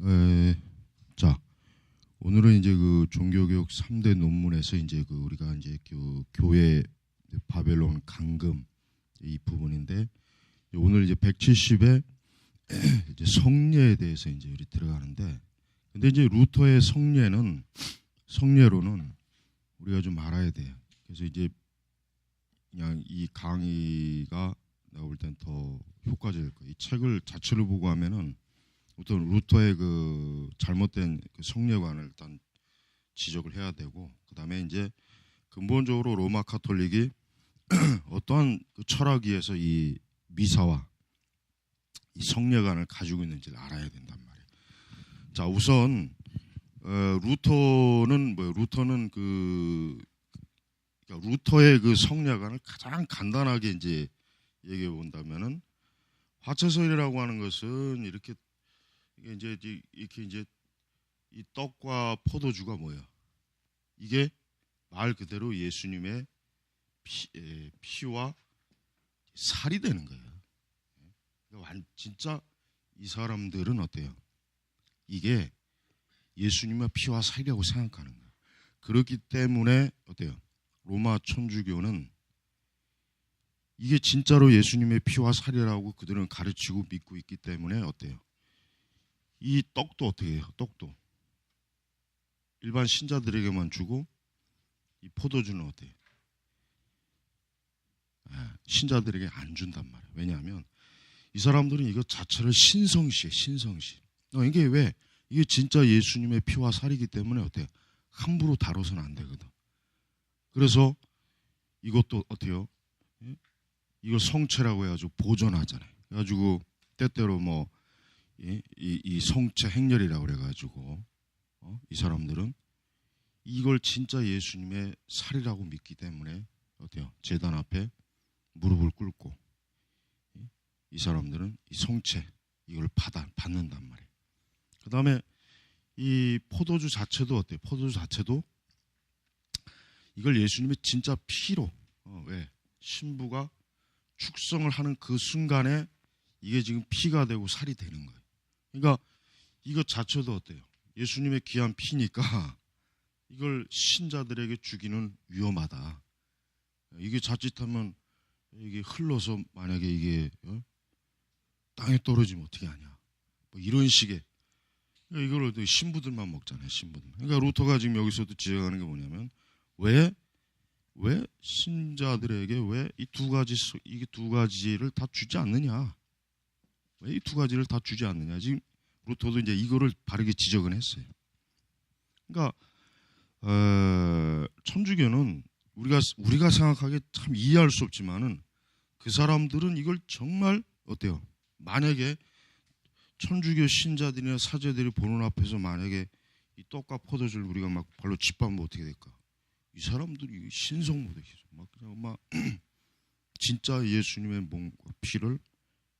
에, 자, 오늘은 이제 그 종교개혁 3대 논문에서 이제 그 우리가 이제 그 교회 바벨론 강금 이 부분인데, 오늘 이제 170에 이제 성례에 대해서 이제 우리 들어가는데, 근데 이제 루터의 성례로는 우리가 좀 알아야 돼요. 그래서 이제 그냥 이 강의가 내가 볼 땐 더 효과적일 거예요. 이 책을 자체를 보고 하면은 어떤 루터의 그 잘못된 그 성례관을 일단 지적을 해야 되고, 그 다음에 이제 근본적으로 로마 카톨릭이 어떠한 그 철학 위에서 이 미사와 이 성례관을 가지고 있는지를 알아야 된단 말이에요. 자, 우선 루터는 뭐예요? 루터는 그러니까 루터의 그 성례관을 가장 간단하게 이제 얘기해 본다면은, 화채설이라고 하는 것은 이렇게 이제 이 떡과 포도주가 뭐야? 이게 말 그대로 예수님의 피와 살이 되는 거예요. 진짜 이 사람들은 어때요? 이게 예수님의 피와 살이라고 생각하는 거예요. 그렇기 때문에 어때요? 로마 천주교는 이게 진짜로 예수님의 피와 살이라고 그들은 가르치고 믿고 있기 때문에 어때요? 이 떡도 어떻게 해요? 떡도 일반 신자들에게만 주고, 이 포도주는 어때요? 신자들에게 안 준단 말이에요. 왜냐하면 이 사람들은 이것 자체를 신성시해, 신성시. 이게 왜? 이게 진짜 예수님의 피와 살이기 때문에 어때요? 함부로 다뤄서는 안 되거든. 그래서 이것도 어때요? 이걸 성체라고 해가지고 보존하잖아요. 그래가지고 때때로 뭐 이 성체 행렬이라고 그래가지고 이 사람들은 이걸 진짜 예수님의 살이라고 믿기 때문에 어때요? 제단 앞에 무릎을 꿇고 이 사람들은 이 성체 이걸 받는단 말이에요. 그 다음에 이 포도주 자체도 어때요? 포도주 자체도 이걸 예수님의 진짜 피로 왜? 신부가 축성을 하는 그 순간에 이게 지금 피가 되고 살이 되는 거예요. 그러니까 이것 자체도 어때요? 예수님의 귀한 피니까 이걸 신자들에게 주기는 위험하다. 이게 자칫하면 이게 흘러서 만약에 이게 땅에 떨어지면 어떻게 하냐. 뭐 이런 식의. 이걸 신부들만 먹잖아요. 신부들만. 그러니까 루터가 지금 여기서도 지적하는 게 뭐냐면, 왜 신자들에게 왜 이게 두 가지를 다 주지 않느냐? 왜 이 두 가지를 다 주지 않느냐? 지금 루터도 이제 이거를 바르게 지적은 했어요. 그러니까 천주교는 우리가 생각하기에 참 이해할 수 없지만은 그 사람들은 이걸 정말 어때요? 만약에 천주교 신자들이나 사제들이 보는 앞에서 만약에 이 떡과 포도주를 우리가 막 발로 짓밟으면 어떻게 될까? 이 사람들이 신성모독이죠. 막 진짜 예수님의 몸과 피를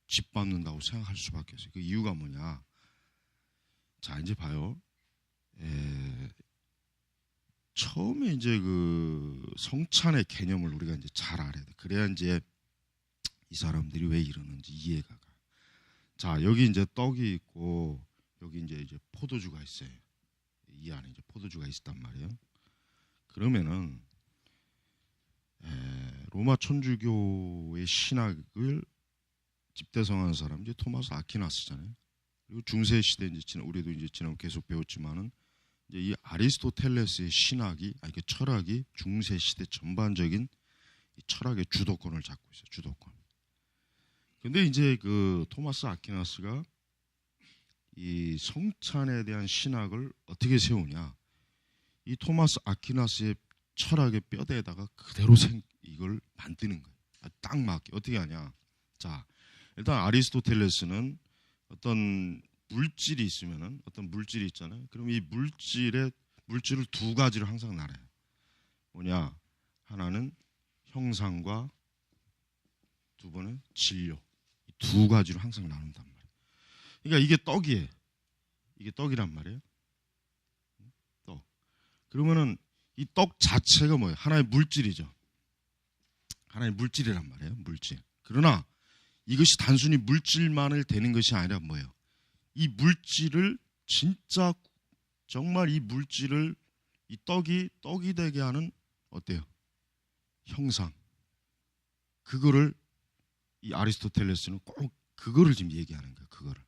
짓밟는다고 생각할 수밖에 없어요. 그 이유가 뭐냐? 자, 이제 봐요. 처음에 이제 그 성찬의 개념을 우리가 이제 잘 알아야 돼. 그래야 이제 이 사람들이 왜 이러는지 이해가 가. 자, 여기 이제 떡이 있고 여기 이제 포도주가 있어요. 이 안에 이제 포도주가 있단 말이에요. 그러면은 로마 천주교의 신학을 집대성하는 사람 이제 토마스 아퀴나스잖아요. 그리고 중세 시대 이제 우리도 이제 지난 계속 배웠지만은 이제 이 아리스토텔레스의 신학이 철학이 중세 시대 전반적인 이 철학의 주도권을 잡고 있어요. 주도권. 근데 이제 그 토마스 아퀴나스가 이 성찬에 대한 신학을 어떻게 세우냐? 이 토마스 아퀴나스의 철학의 뼈대에다가 그대로 이걸 만드는 거예요. 딱 맞게. 어떻게 하냐? 자, 일단 아리스토텔레스는 어떤 물질이 있으면은 어떤 물질이 있잖아요. 그럼 이 물질을 두 가지로 항상 나눠요. 뭐냐? 하나는 형상과 두 번은 진료. 이 두 가지로 항상 나눈단 말이에요. 그러니까 이게 떡이에요. 이게 떡이란 말이에요. 떡. 그러면은 이 떡 자체가 뭐예요? 하나의 물질이죠. 하나의 물질이란 말이에요. 물질. 그러나 이것이 단순히 물질만을 되는 것이 아니라 뭐예요? 이 물질을 진짜 정말 이 물질을 이 떡이 되게 하는 어때요? 형상. 그거를 이 아리스토텔레스는 꼭 그거를 지금 얘기하는 거예요. 그거를.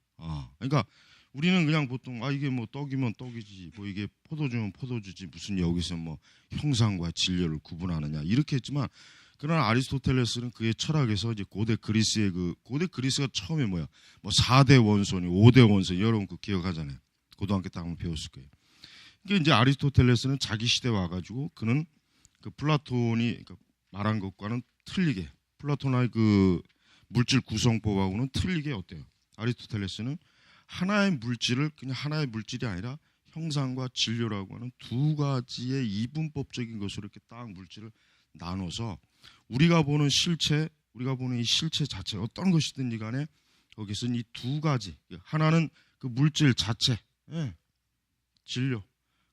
그러니까 우리는 그냥 보통 이게 뭐 떡이면 떡이지, 뭐 이게 포도주면 포도주지, 무슨 여기서 뭐 형상과 진료를 구분하느냐 이렇게 했지만, 그러나 아리스토텔레스는 그의 철학에서 이제 고대 그리스가 처음에 뭐야? 뭐 4대 원소니 5대 원소니, 여러분 그 기억하잖아요. 고등학교 때 한번 배웠을 거예요. 이게 이제 아리스토텔레스는 자기 시대 와가지고 그는 그 플라톤이 말한 것과는 틀리게, 플라톤의 그 물질 구성법하고는 틀리게 어때요? 아리스토텔레스는 하나의 물질을 그냥 하나의 물질이 아니라 형상과 진료라고 하는 두 가지의 이분법적인 것으로 이렇게 딱 물질을 나눠서 우리가 보는 이 실체 자체 어떤 것이든지 간에 거기서는 이 두 가지, 하나는 그 물질 자체, 진료,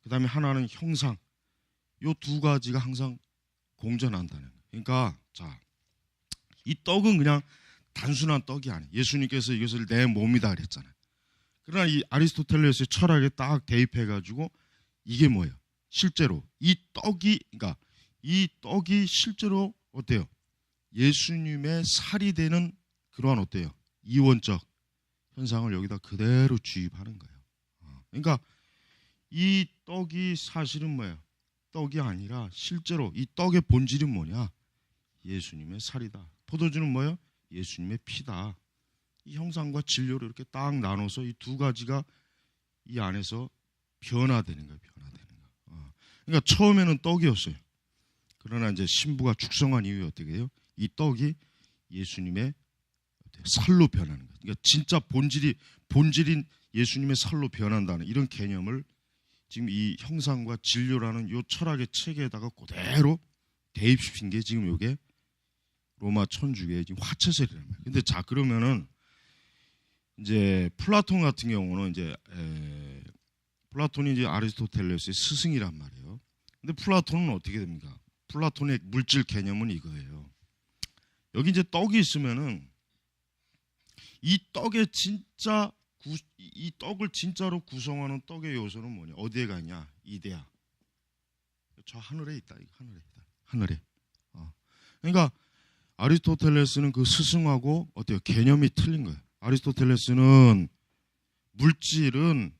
그 다음에 하나는 형상, 이 두 가지가 항상 공존한다는 거예요. 그러니까 자, 이 떡은 그냥 단순한 떡이 아니에요. 예수님께서 이것을 내 몸이다 그랬잖아요. 그러나 이 아리스토텔레스의 철학에 딱 대입해가지고 이게 뭐예요? 실제로 이 떡이 실제로 어때요? 예수님의 살이 되는 그러한 어때요? 이원적 현상을 여기다 그대로 주입하는 거예요. 그러니까 이 떡이 사실은 뭐예요? 떡이 아니라 실제로 이 떡의 본질은 뭐냐? 예수님의 살이다. 포도주는 뭐예요? 예수님의 피다. 이 형상과 진료를 이렇게 딱 나눠서 이 두 가지가 이 안에서 변화되는 거예요. 그러니까 처음에는 떡이었어요. 그러나 이제 신부가 축성한 이후에 어떻게 해요? 이 떡이 예수님의 살로 변하는 거예요. 그러니까 진짜 본질인 예수님의 살로 변한다는 이런 개념을 지금 이 형상과 진료라는 이 철학의 체계에다가 그대로 대입시킨 게 지금 이게 로마 천주교의 지금 화채설이라는 거예요. 근데 자, 그러면은 이제 플라톤 같은 경우는 이제 플라톤이 이제 아리스토텔레스의 스승이란 말이에요. 근데 플라톤은 어떻게 됩니까? 플라톤의 물질 개념은 이거예요. 여기 이제 떡이 있으면은 이 떡의 진짜 이 떡을 진짜로 구성하는 떡의 요소는 뭐냐? 어디에 가 있냐? 이데아. 저 하늘에 있다. 하늘에. 그러니까 아리스토텔레스는 그 스승하고 어때요? 개념이 틀린 거예요. 아리스토텔레스는 물질은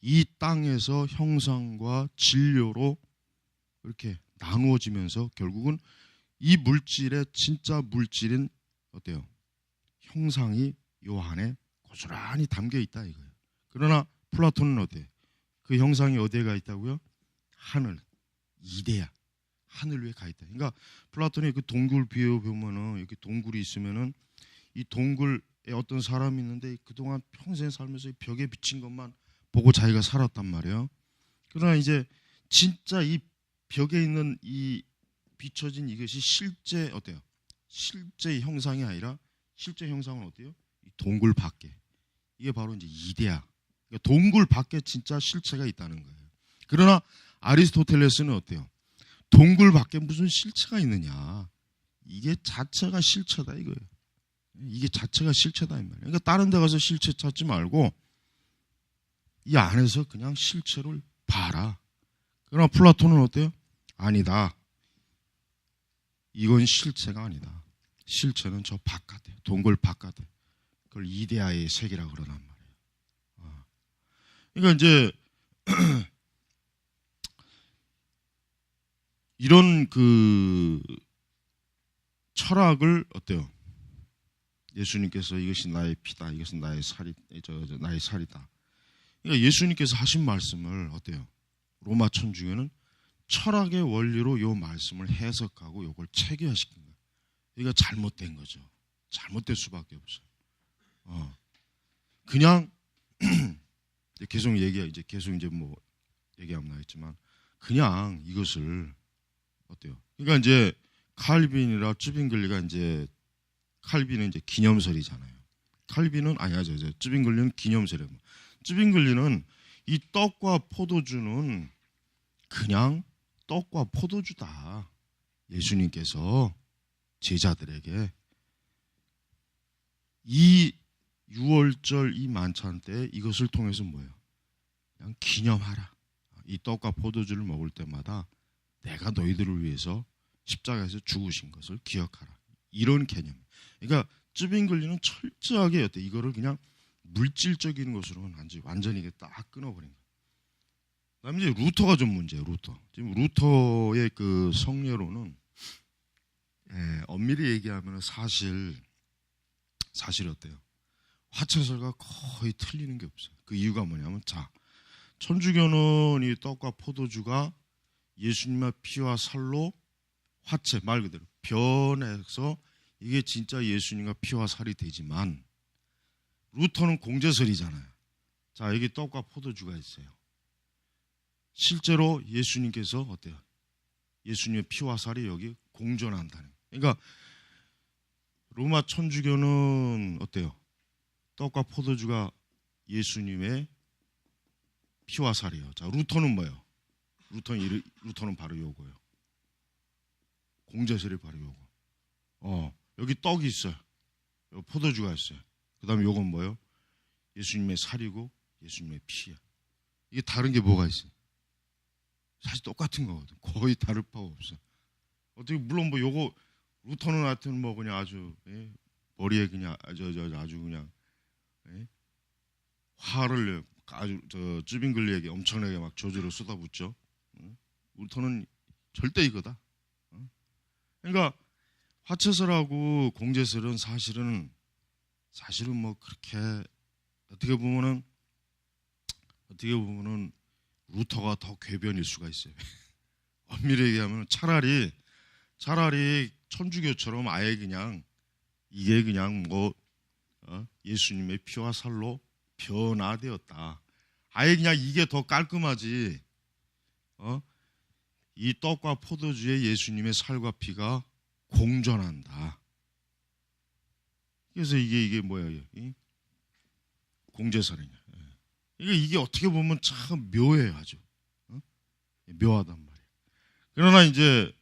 이 땅에서 형상과 진료로 이렇게 나누어지면서 결국은 이 물질의 진짜 물질인 어때요? 형상이 요 안에 고스란히 담겨 있다 이거예요. 그러나 플라톤은 어때요? 그 형상이 어디에 가 있다고요? 하늘, 이데아, 하늘 위에 가 있다. 그러니까 플라톤이 그 동굴 비유 보면은 이렇게 동굴이 있으면은 이 동굴에 어떤 사람이 있는데 그동안 평생 살면서 이 벽에 비친 것만 보고 자기가 살았단 말이에요. 그러나 이제 진짜 이 벽에 있는 이 비춰진 이것이 실제 어때요? 실제 형상이 아니라 실제 형상은 어때요? 이 동굴 밖에. 이게 바로 이제 이데아. 그러니까 동굴 밖에 진짜 실체가 있다는 거예요. 그러나 아리스토텔레스는 어때요? 동굴 밖에 무슨 실체가 있느냐? 이게 자체가 실체다 이거예요. 이게 자체가 실체다 이 말이에요. 그러니까 다른 데 가서 실체 찾지 말고 이 안에서 그냥 실체를 봐라. 그러나 플라톤은 어때요? 아니다. 이건 실체가 아니다. 실체는 저 바깥에, 동굴 바깥에. 그걸 이데아의 세계라고 그러단 말이에요. 그러니까 이제 이런 그 철학을 어때요? 예수님께서 이것이 나의 피다, 이것은 나의 나의 살이다. 그러니까 예수님께서 하신 말씀을 어때요? 로마 천주교는 철학의 원리로 이 말씀을 해석하고 이걸 체계화시킨 거예요. 이거 잘못된 거죠. 잘못될 수밖에 없어요. 그냥 계속 뭐 얘기하면 나겠지만 그냥 이것을 어때요? 그러니까 이제 칼빈이나 쯔빙글리가 이제 칼빈은 이제 기념설이잖아요. 칼빈은 아니죠. 쯔빙글리는 기념설이에요. 쯔빙글리는 이 떡과 포도주는 그냥 떡과 포도주다. 예수님께서 제자들에게 이 6월절 이 만찬 때 이것을 통해서 뭐예요? 그냥 기념하라. 이 떡과 포도주를 먹을 때마다 내가 너희들을 위해서 십자가에서 죽으신 것을 기억하라. 이런 개념. 그러니까 쯔빙글리는 철저하게 어때 이거를 그냥 물질적인 것으로는 완전히 이게 딱 끊어버린 거예요. 그다음에 이제 루터가 좀 문제예요. 루터. 지금 루터의 그 성례로는 엄밀히 얘기하면 사실 어때요? 화채설과 거의 틀리는 게 없어요. 그 이유가 뭐냐면 천주교는 이 떡과 포도주가 예수님의 피와 살로 화채 말 그대로 변해서 이게 진짜 예수님과 피와 살이 되지만 루터는 공제설이잖아요. 자, 여기 떡과 포도주가 있어요. 실제로 예수님께서 어때요? 예수님의 피와 살이 여기 공존한다는 거예요. 그러니까 로마 천주교는 어때요? 떡과 포도주가 예수님의 피와 살이에요. 자, 루터는 뭐예요? 루터는 바로 요거예요. 공제설이 바로 요거. 여기 떡이 있어요. 여기 포도주가 있어요. 그 다음에 요건 뭐예요? 예수님의 살이고 예수님의 피야. 이게 다른 게 뭐가 있어요? 사실 똑같은 거거든. 거의 다를 바가 없어. 어떻게 물론 뭐 요거 루터는 하여튼 뭐 그냥 아주 머리에 그냥 아주 그냥 화를 아주 쯔빙글리에게 엄청나게 막 저주를 쏟아붓죠. 루터는 절대 이거다. 그러니까 화채설하고 공제설은 사실은 뭐 그렇게 어떻게 보면은 루터가 더 궤변일 수가 있어요. 엄밀히 얘기하면 차라리 천주교처럼 아예 그냥 이게 그냥 뭐 예수님의 피와 살로 변화되었다. 아예 그냥 이게 더 깔끔하지. 이 떡과 포도주에 예수님의 살과 피가 공존한다. 그래서 이게 뭐예요? 공제설이냐. 이게 어떻게 보면 참 묘해요, 아주. 묘하단 말이에요. 그러나 이제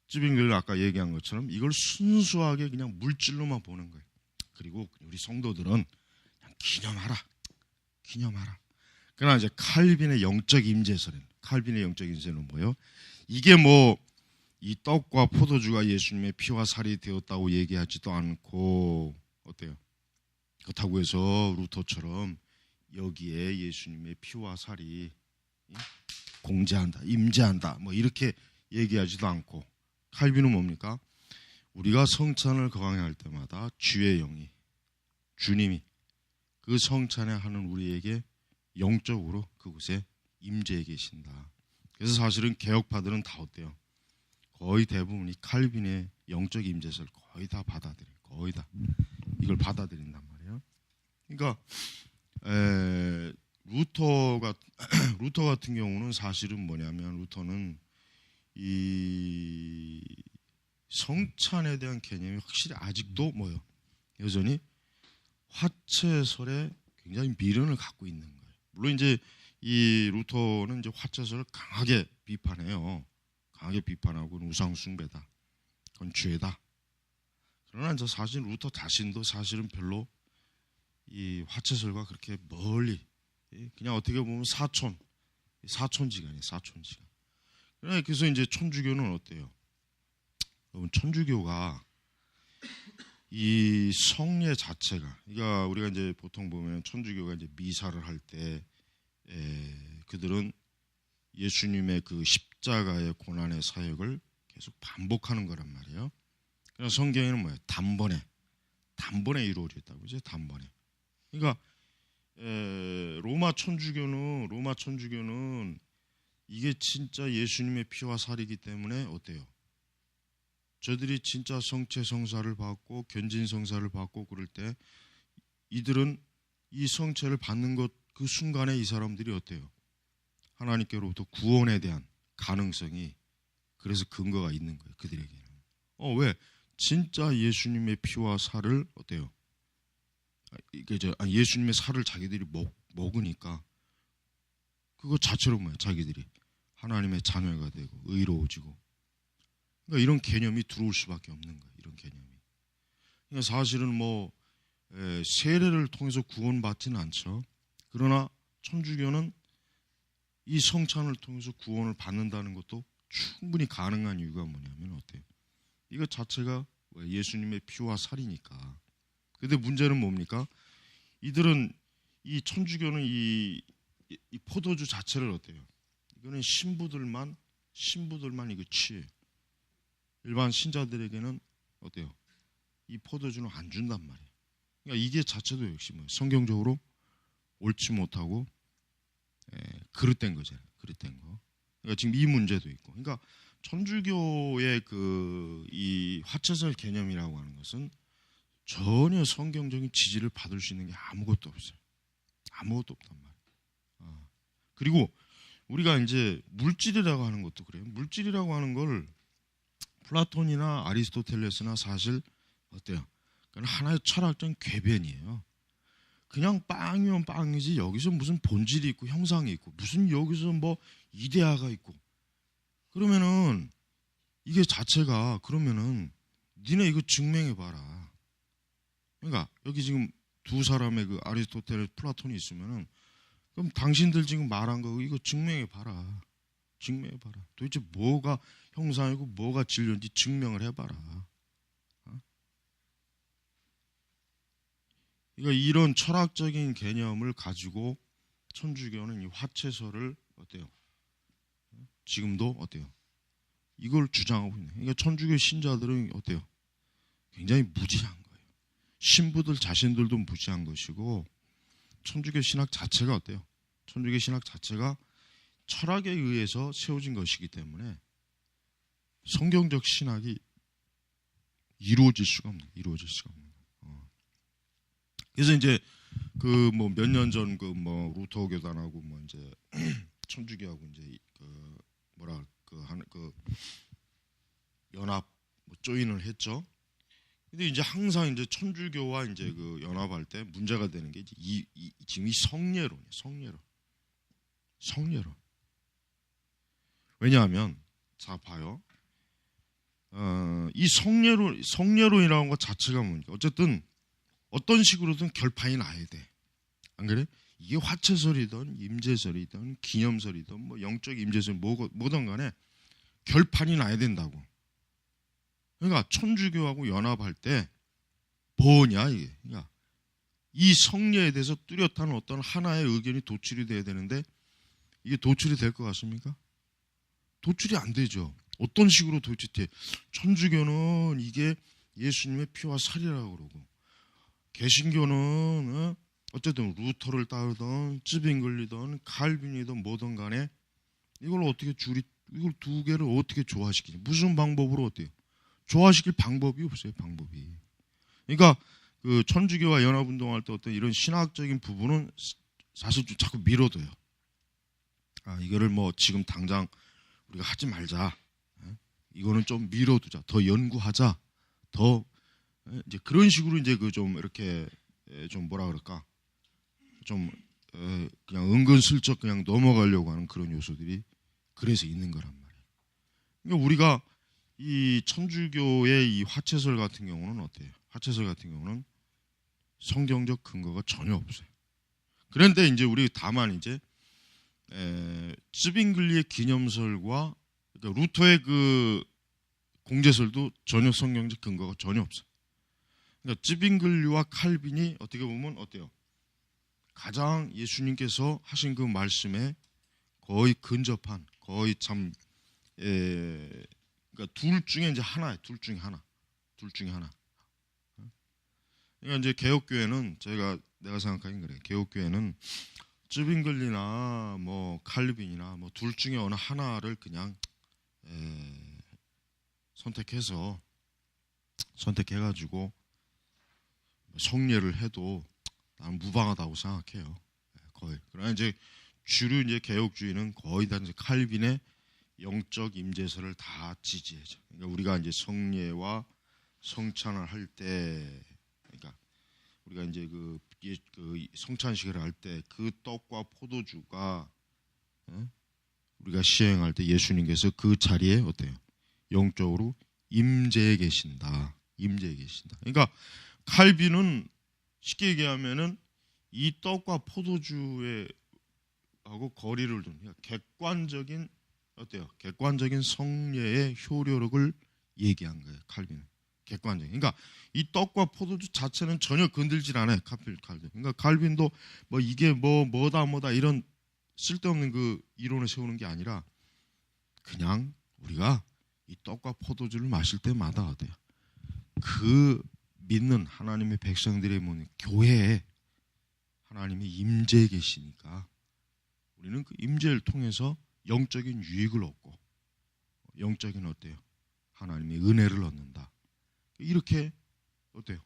쯔빙글리 아까 얘기한 것처럼 이걸 순수하게 그냥 물질로만 보는 거예요. 그리고 우리 성도들은 그냥 기념하라. 그러나 이제 칼빈의 영적 임재설은 뭐예요? 이게 뭐 이 떡과 포도주가 예수님의 피와 살이 되었다고 얘기하지도 않고 어때요? 그렇다고 해서 루터처럼 여기에 예수님의 피와 살이 공제한다, 임재한다 뭐 이렇게 얘기하지도 않고 칼빈은 뭡니까? 우리가 성찬을 거행할 때마다 주의 영이 주님이 그 성찬에 하는 우리에게 영적으로 그곳에 임재해 계신다. 그래서 사실은 개혁파들은 다 어때요? 거의 대부분이 칼빈의 영적 임재설 거의 다 받아들여요. 거의 다 이걸 받아들인단 말이에요. 그러니까 루터 같은 경우는 사실은 뭐냐면 루터는 이 성찬에 대한 개념이 확실히 아직도 뭐예요? 여전히 화채설에 굉장히 미련을 갖고 있는 거예요. 물론 이제 이 루터는 이제 화채설을 강하게 비판해요. 강하게 비판하고 우상 숭배다. 그건 죄다. 그러나 이제 사실 루터 자신도 사실은 별로 이 화채설과 그렇게 멀리 그냥 어떻게 보면 사촌지간이에요. 사촌지간. 그래서 이제 천주교는 어때요? 여러분 천주교가 이 성례 자체가 그러니까 우리가 이제 보통 보면 천주교가 이제 미사를 할 때 그들은 예수님의 그 십자가의 고난의 사역을 계속 반복하는 거란 말이에요. 그래서 성경에는 뭐예요? 단번에 이루어졌다고 이제 단번에. 그러니까 로마 천주교는 이게 진짜 예수님의 피와 살이기 때문에 어때요? 저들이 진짜 성체 성사를 받고 견진 성사를 받고 그럴 때 이들은 이 성체를 받는 것 그 순간에 이 사람들이 어때요? 하나님께로부터 구원에 대한 가능성이 그래서 근거가 있는 거예요. 그들에게는. 왜? 진짜 예수님의 피와 살을 어때요? 예수님의 살을 자기들이 먹으니까 그거 자체로 뭐예요? 자기들이 하나님의 자녀가 되고 의로워지고 그러니까 이런 개념이 들어올 수밖에 없는 거예요. 이런 개념이. 그러니까 사실은 뭐 세례를 통해서 구원받지는 않죠. 그러나 천주교는 이 성찬을 통해서 구원을 받는다는 것도 충분히 가능한 이유가 뭐냐면 어때요? 이것 자체가 예수님의 피와 살이니까. 근데 문제는 뭡니까? 이들은 이 천주교는 이 포도주 자체를 어때요? 이거는 신부들만 이거 취해. 일반 신자들에게는 어때요? 이 포도주는 안 준단 말이에요. 그러니까 이게 자체도 역시 뭐 성경적으로 옳지 못하고 그릇된 거잖아요. 그릇된 거. 그러니까 지금 이 문제도 있고. 그러니까 천주교의 이 화채설 개념이라고 하는 것은 전혀 성경적인 지지를 받을 수 있는 게 아무것도 없어요. 아무것도 없단 말이에요. 그리고 우리가 이제 물질이라고 하는 것도 그래요. 물질이라고 하는 걸 플라톤이나 아리스토텔레스나 사실 어때요? 그건 하나의 철학적인 궤변이에요. 그냥 빵이면 빵이지 여기서 무슨 본질이 있고 형상이 있고 무슨 여기서 뭐 이데아가 있고 그러면은 이게 자체가 그러면은 니네 이거 증명해 봐라. 그러니까 여기 지금 두 사람의 그 아리스토텔레스 플라톤이 있으면은 그럼 당신들 지금 말한 거 이거 증명해 봐라. 증명해 봐라. 도대체 뭐가 형상이고 뭐가 진리인지 증명을 해 봐라. 그러니까 이런 철학적인 개념을 가지고 천주교는 이 화채설을 어때요? 지금도 어때요? 이걸 주장하고 있는. 그러니까 천주교 신자들은 어때요? 굉장히 무지한 거예요. 신부들 자신들도 무지한 것이고 천주교 신학 자체가 어때요? 천주교 신학 자체가 철학에 의해서 세워진 것이기 때문에 성경적 신학이 이루어질 수가 없는. 이루어질 수가 없는. 그래서 이제 그 뭐 몇 년 전 그 뭐 루터 교단하고 뭐 이제 천주교하고 이제 그 뭐라 그 연합 뭐 조인을 했죠. 근데 이제 항상 이제 천주교와 이제 그 연합할 때 문제가 되는 게 지금 이 성례론이에요. 성례론. 왜냐하면 자 봐요. 이 성례론이라는 것 자체가 뭡니까? 어쨌든 어떤 식으로든 결판이 나야 돼. 안 그래? 이게 화채설이든 임재설이든 기념설이든 뭐 영적 임재설 뭐든 간에 결판이 나야 된다고. 그러니까 천주교하고 연합할 때 뭐냐 이게. 그러니까 이 성례에 대해서 뚜렷한 어떤 하나의 의견이 도출이 돼야 되는데 이게 도출이 될 것 같습니까? 도출이 안 되죠. 어떤 식으로 도출이 돼? 천주교는 이게 예수님의 피와 살이라고 그러고 개신교는 어쨌든 루터를 따르던 쯔빙글리든 칼빈이든 뭐든 간에 이걸 어떻게 이걸 두 개를 어떻게 조화시키지? 무슨 방법으로 어때요? 조화시킬 방법이 없어요. 방법이. 그러니까 그 천주교와 연합운동할 때 어떤 이런 신학적인 부분은 사실 좀 자꾸 미뤄둬요. 이거를 뭐 지금 당장 우리가 하지 말자. 이거는 좀 미뤄두자. 더 연구하자. 더 이제 그런 식으로 이제 그 좀 이렇게 좀 뭐라 그럴까? 좀 그냥 은근슬쩍 그냥 넘어가려고 하는 그런 요소들이 그래서 있는 거란 말이에요. 그러니까 우리가 이 천주교의 이 화채설 같은 경우는 어때요? 화채설 같은 경우는 성경적 근거가 전혀 없어요. 그런데 이제 우리 다만 이제 쯔빙글리의 기념설과 그러니까 루터의 그 공제설도 전혀 성경적 근거가 전혀 없어요. 그러니까 쯔빙글리와 칼빈이 어떻게 보면 어때요? 가장 예수님께서 하신 그 말씀에 거의 근접한 거의 참 그러니까 둘 중에 이제 하나예요. 둘 중에 하나. 그러니까 이제 개혁교회는 내가 생각하기엔 그래. 개혁교회는 쯔빙글리나 뭐 칼빈이나 뭐 둘 중에 어느 하나를 그냥 선택해가지고 성례를 해도 나는 무방하다고 생각해요. 거의. 그러나 이제 주류 이제 개혁주의는 거의 다 이제 칼빈의 영적 임재설을 다 지지해죠. 그러니까 우리가 이제 성례와 성찬을 할 때, 그러니까 우리가 이제 그 성찬식을 할 때 그 떡과 포도주가 우리가 시행할 때 예수님께서 그 자리에 어때요? 영적으로 임재해 계신다. 그러니까 칼빈은 쉽게 얘기하면은 이 떡과 포도주에 하고 거리를 두는, 그러니까 객관적인 어때요? 객관적인 성례의 효력을 얘기한 거예요. 칼빈은 객관적인. 그러니까 이 떡과 포도주 자체는 전혀 건들질 않아요. 칼빈. 그러니까 칼빈도 뭐 이게 뭐다 이런 쓸데없는 그 이론을 세우는 게 아니라 그냥 우리가 이 떡과 포도주를 마실 때마다 어때요? 그 믿는 하나님의 백성들의 교회에 하나님이 임재해 계시니까 우리는 그 임재를 통해서 영적인 유익을 얻고 영적인 어때요? 하나님의 은혜를 얻는다. 이렇게 어때요?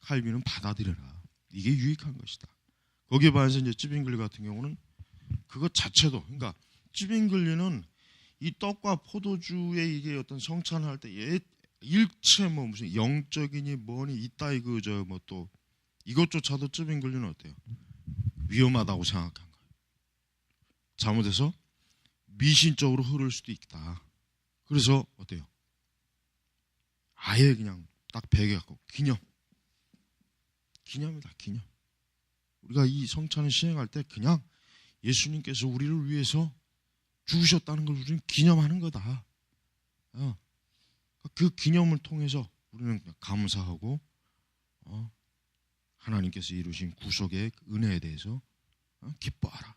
칼빈은 받아들여라. 이게 유익한 것이다. 거기에 반해서 이제 찌빙글리 같은 경우는 그것 자체도, 그러니까 찌빙글리는 이 떡과 포도주의 이게 어떤 성찬할 때 일체 뭐 무슨 영적이니 뭐니 이따위 그저 뭐 또 이것조차도 찌빙글리는 어때요? 위험하다고 생각한 거예요. 잘못해서 미신적으로 흐를 수도 있다. 그래서 어때요? 아예 그냥 딱 배겨갖고 기념이다. 기념. 우리가 이 성찬을 시행할 때 그냥 예수님께서 우리를 위해서 죽으셨다는 걸 우리는 기념하는 거다. 그 기념을 통해서 우리는 감사하고 하나님께서 이루신 구속의 은혜에 대해서 기뻐하라.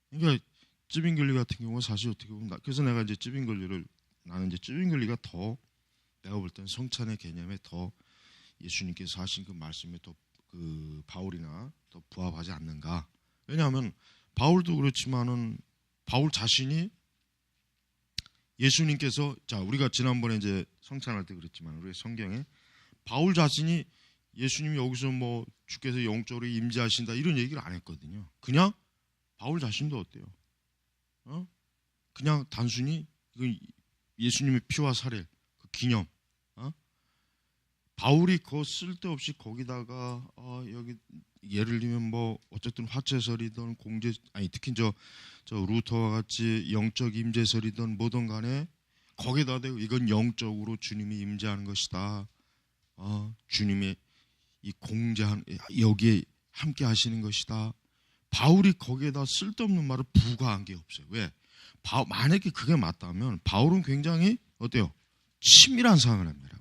그러니까 찌빙글리 같은 경우는 사실 어떻게 보면 그래서 내가 이제 나는 이제 찌빙글리가 더 내가 볼 때는 성찬의 개념에 더 예수님께서 하신 그 말씀에 더 그 바울이나 더 부합하지 않는가. 왜냐하면 바울도 그렇지만은 바울 자신이 예수님께서 자 우리가 지난번에 이제 성찬할 때 그랬지만 우리 성경에 바울 자신이 예수님이 여기서 뭐 주께서 영적으로 임재하신다 이런 얘기를 안 했거든요. 그냥 바울 자신도 어때요? 그냥 단순히 예수님의 피와 살의 그 기념. 바울이 그 쓸데없이 거기다가 여기 예를 들면 뭐 어쨌든 화채설이든 특히 저 루터와 같이 영적 임재설이든 뭐든 간에 거기다 대고 이건 영적으로 주님이 임재하는 것이다. 주님의 이 공재한 여기에 함께 하시는 것이다. 바울이 거기에다 쓸데없는 말을 부과한 게 없어요. 왜? 만약에 그게 맞다면 바울은 굉장히 어때요? 치밀한 사항을 합니다.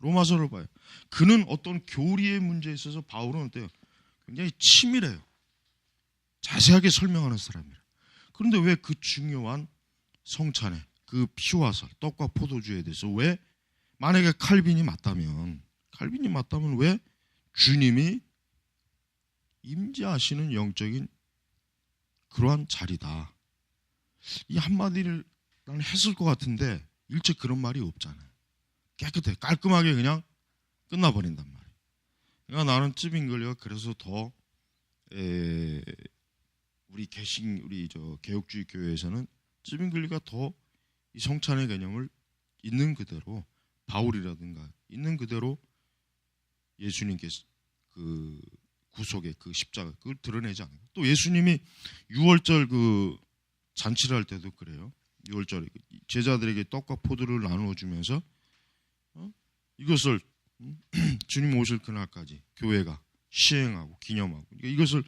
로마서를 봐요. 그는 어떤 교리의 문제에 있어서 바울은 어때요? 굉장히 치밀해요. 자세하게 설명하는 사람이에요. 그런데 왜 그 중요한 성찬에 그 피와 살, 떡과 포도주에 대해서 왜 만약에 칼빈이 맞다면 왜 주님이 임재하시는 영적인 그러한 자리다. 이 한마디를 나는 했을 것 같은데 일체 그런 말이 없잖아요. 깨끗해, 깔끔하게 그냥 끝나버린단 말이에요. 그러니까 나는 찌빙글리가 그래서 더 우리 개혁주의 교회에서는 찌빙글리가 더 이 성찬의 개념을 있는 그대로 바울이라든가 있는 그대로 예수님께서 그 구속의 그 십자가 그걸 드러내지 않아요. 또 예수님이 6월절 그 잔치를 할 때도 그래요. 6월절에 제자들에게 떡과 포도를 나누어 주면서 이것을 주님 오실 그날까지 교회가 시행하고 기념하고 이것을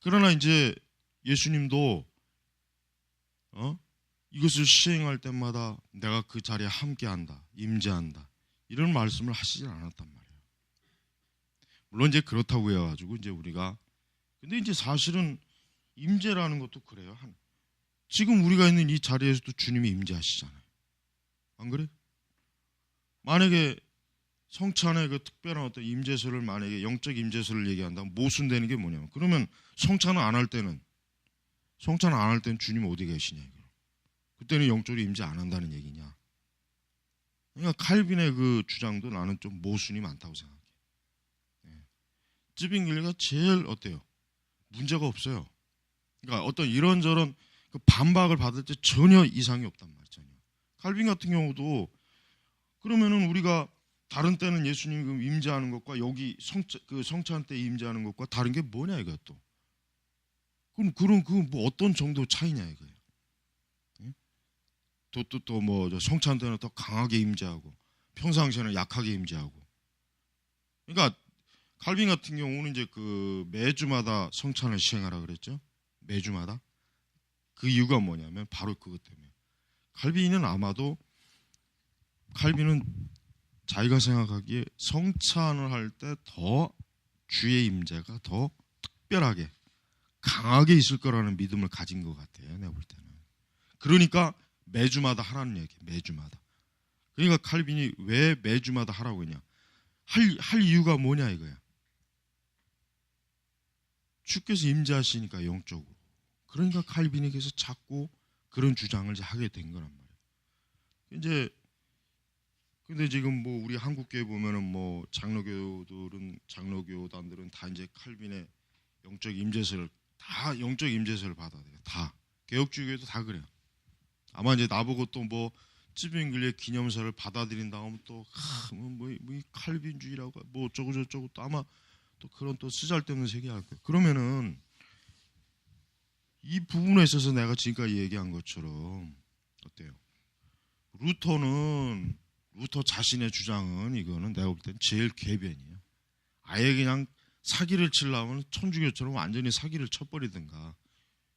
그러나 이제 예수님도 이것을 시행할 때마다 내가 그 자리에 함께한다, 임재한다 이런 말씀을 하시지 않았단 말이에요. 물론 이제 그렇다고 해가지고 이제 우리가 근데 이제 사실은 임재라는 것도 그래요. 지금 우리가 있는 이 자리에서도 주님이 임재하시잖아요. 안 그래? 만약에 성찬의 그 특별한 어떤 임재설을 만약에 영적 임재설을 얘기한다면 모순되는 게 뭐냐면 그러면 성찬을 안 할 때는 주님 어디 계시냐 이거. 그때는 영적으로 임재 안 한다는 얘기냐. 그러니까 칼빈의 그 주장도 나는 좀 모순이 많다고 생각해. 찌빙글리가 제일 어때요? 문제가 없어요. 그러니까 어떤 이런저런 그 반박을 받을 때 전혀 이상이 없단 말이에요. 전혀. 칼빈 같은 경우도 그러면은 우리가 다른 때는 예수님이 임재하는 것과 여기 성찬 때 임재하는 것과 다른 게 뭐냐 이것도. 그럼 그 뭐 어떤 정도 차이냐 이거예요. 또 뭐 성찬 때는 더 강하게 임재하고 평상시에는 약하게 임재하고. 그러니까 칼빈 같은 경우는 이제 그 매주마다 성찬을 시행하라 그랬죠. 매주마다. 그 이유가 뭐냐면 바로 그것 때문에. 칼빈은 자기가 생각하기에 성찬을 할 때 더 주의 임재가 더 특별하게 강하게 있을 거라는 믿음을 가진 것 같아요. 내가 볼 때는. 그러니까 매주마다 하라는 얘기. 매주마다. 그러니까 칼빈이 왜 매주마다 하라고 했냐. 할 이유가 뭐냐 이거야. 주께서 임재하시니까 영적으로. 그러니까 칼빈에게서 자꾸 그런 주장을 하게 된 거란 말이에요. 근데 지금 뭐 우리 한국교회 보면은 뭐 장로교단들은 다 이제 칼빈의 영적 임재설을 받아들여요. 다. 개혁주의교회도 다 그래요. 아마 이제 나보고 또 뭐 쯔빙글리의 기념서를 받아들인다 하면 또 이 칼빈주의라고 뭐 어쩌고 저쩌고 또 아마 또 그런 또 쓰잘데없는 얘기할 거예요. 그러면은 이 부분에 있어서 내가 지금까지 얘기한 것처럼 어때요? 루터 자신의 주장은 이거는 내가 볼 땐 제일 궤변이에요. 아예 그냥 사기를 치려면 천주교처럼 완전히 사기를 쳐버리든가.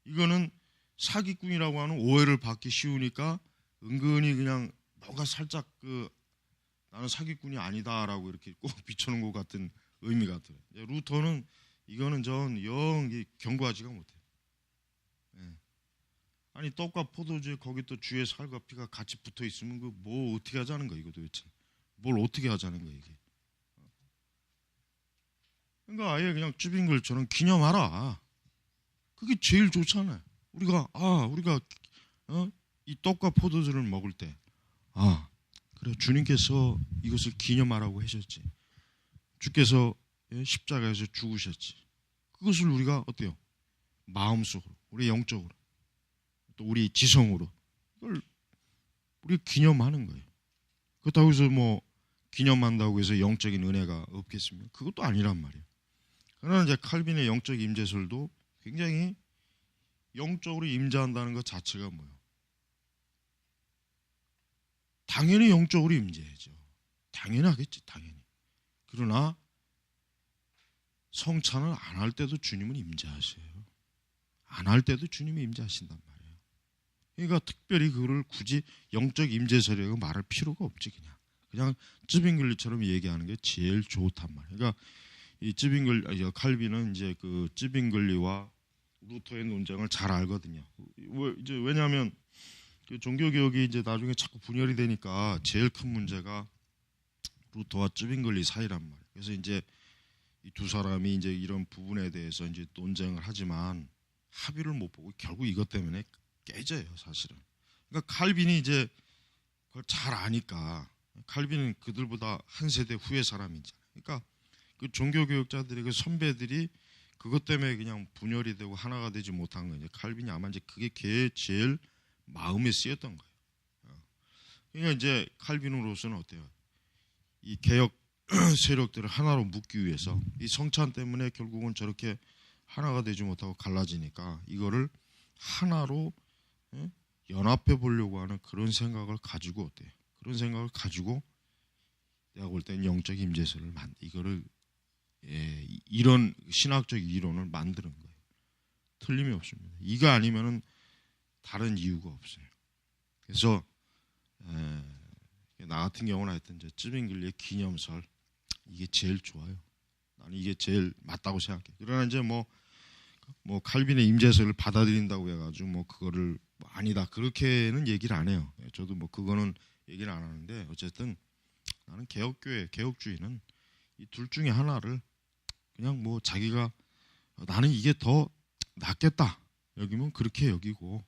이거는 사기꾼이라고 하는 오해를 받기 쉬우니까 은근히 그냥 뭔가 살짝 나는 사기꾼이 아니다라고 이렇게 꼭 비춰놓은 것 같은 의미 같아요. 루터는 이거는 전 영 경고하지가 못해요. 예. 아니 떡과 포도주에 거기 또 주의 살과 피가 같이 붙어 있으면 그 뭐 어떻게 하자는 거야 이거 도대체. 뭘 어떻게 하자는 거야 이게. 그러니까 아예 그냥 쭈빙글처럼 기념하라. 그게 제일 좋잖아요. 우리가 이 떡과 포도주를 먹을 때 그래 주님께서 이것을 기념하라고 하셨지. 주께서 십자가에서 죽으셨지. 그것을 우리가 어때요? 마음속으로, 우리 영적으로, 또 우리 지성으로 이걸 우리 기념하는 거예요. 그렇다고 해서 뭐 기념한다고 해서 영적인 은혜가 없겠습니까? 그것도 아니란 말이에요. 그러나 이제 칼빈의 영적 임재설도 굉장히 영적으로 임재한다는 것 자체가 뭐예요? 당연히 영적으로 임재하죠. 당연히 하겠지, 당연히. 그러나 성찬을 안 할 때도 주님은 임재하셔요. 안 할 때도 주님이 임재하신단 말이에요. 그러니까 특별히 그거를 굳이 영적 임재설이라고 말할 필요가 없지 그냥 쯔빙글리처럼 얘기하는 게 제일 좋단 말이에요. 그러니까 이 칼빈은 이제 그 쯔빙글리와 루터의 논쟁을 잘 알거든요. 왜냐하면 그 종교 개혁이 이제 나중에 자꾸 분열이 되니까 제일 큰 문제가 루터와 쯔빙글리 사이란 말이에요. 그래서 이제 이 두 사람이 이제 이런 부분에 대해서 이제 논쟁을 하지만 합의를 못 보고 결국 이것 때문에 깨져요, 사실은. 그러니까 칼빈이 이제 그걸 잘 아니까 칼빈은 그들보다 한 세대 후의 사람이잖아요. 그러니까 그 종교 교육자들의 그 선배들이 그것 때문에 그냥 분열이 되고 하나가 되지 못한 거예요. 칼빈이 아마 이제 그게 제일 마음에 쓰였던 거예요. 그러니까 이제 칼빈으로서는 어때요? 이 개혁 세력들을 하나로 묶기 위해서 이 성찬 때문에 결국은 저렇게 하나가 되지 못하고 갈라지니까 이거를 하나로 연합해 보려고 하는 그런 생각을 가지고 어때요? 그런 생각을 가지고 내가 볼 때는 영적 임재설을 이거를 이런 신학적 이론을 만드는 거예요. 틀림이 없습니다. 이거 아니면은 다른 이유가 없어요. 그래서 나 같은 경우는 하여튼 이제 쯔빙글리의 기념설 이게 제일 좋아요. 나는 이게 제일 맞다고 생각해. 그러나 이제 뭐 칼빈의 임재설을 받아들인다고 해가지고 뭐 그거를 아니다 그렇게는 얘기를 안 해요. 저도 뭐 그거는 얘기를 안 하는데 어쨌든 나는 개혁주의는 이 둘 중에 하나를 그냥 뭐 자기가 나는 이게 더 낫겠다 여기면 그렇게 여기고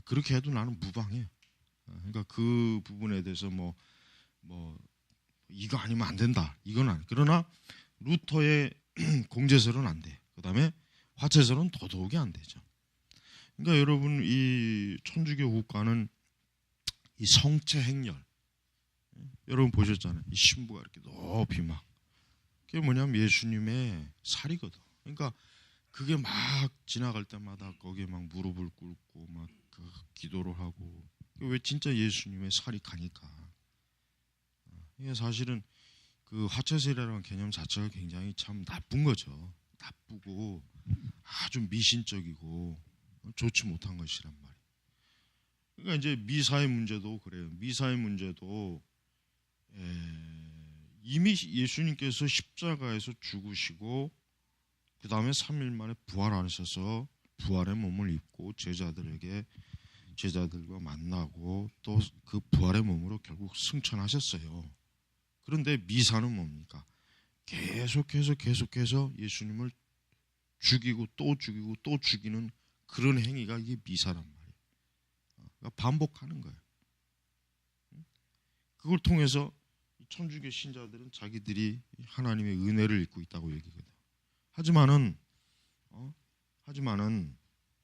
그렇게 해도 나는 무방해요. 그러니까 그 부분에 대해서 뭐 이거 아니면 안 된다 이건 아니. 그러나 루터의 공제설은 안 돼. 그다음에 화채설은 더더욱이 안 되죠. 그러니까 여러분 이 천주교 국가는 이 성체 행렬 여러분 보셨잖아요. 이 신부가 이렇게 높이 막 그게 뭐냐면 예수님의 살이거든. 그러니까 그게 막 지나갈 때마다 거기에 막 무릎을 꿇고 막 기도를 하고 왜 진짜 예수님의 살이 가니까 이게 사실은 그 화채설이라는 개념 자체가 굉장히 참 나쁜 거죠. 나쁘고 아주 미신적이고 좋지 못한 것이란 말이에요. 그러니까 이제 미사의 문제도 그래요. 미사의 문제도 이미 예수님께서 십자가에서 죽으시고 그 다음에 3일 만에 부활하셔서 부활의 몸을 입고 제자들과 만나고 또 그 부활의 몸으로 결국 승천하셨어요. 그런데 미사는 뭡니까? 계속해서 예수님을 죽이고 또 죽이는 그런 행위가 이게 미사란 말이에요. 그러니까 반복하는 거예요. 그걸 통해서 천주교 신자들은 자기들이 하나님의 은혜를 입고 있다고 얘기거든요. 하지만은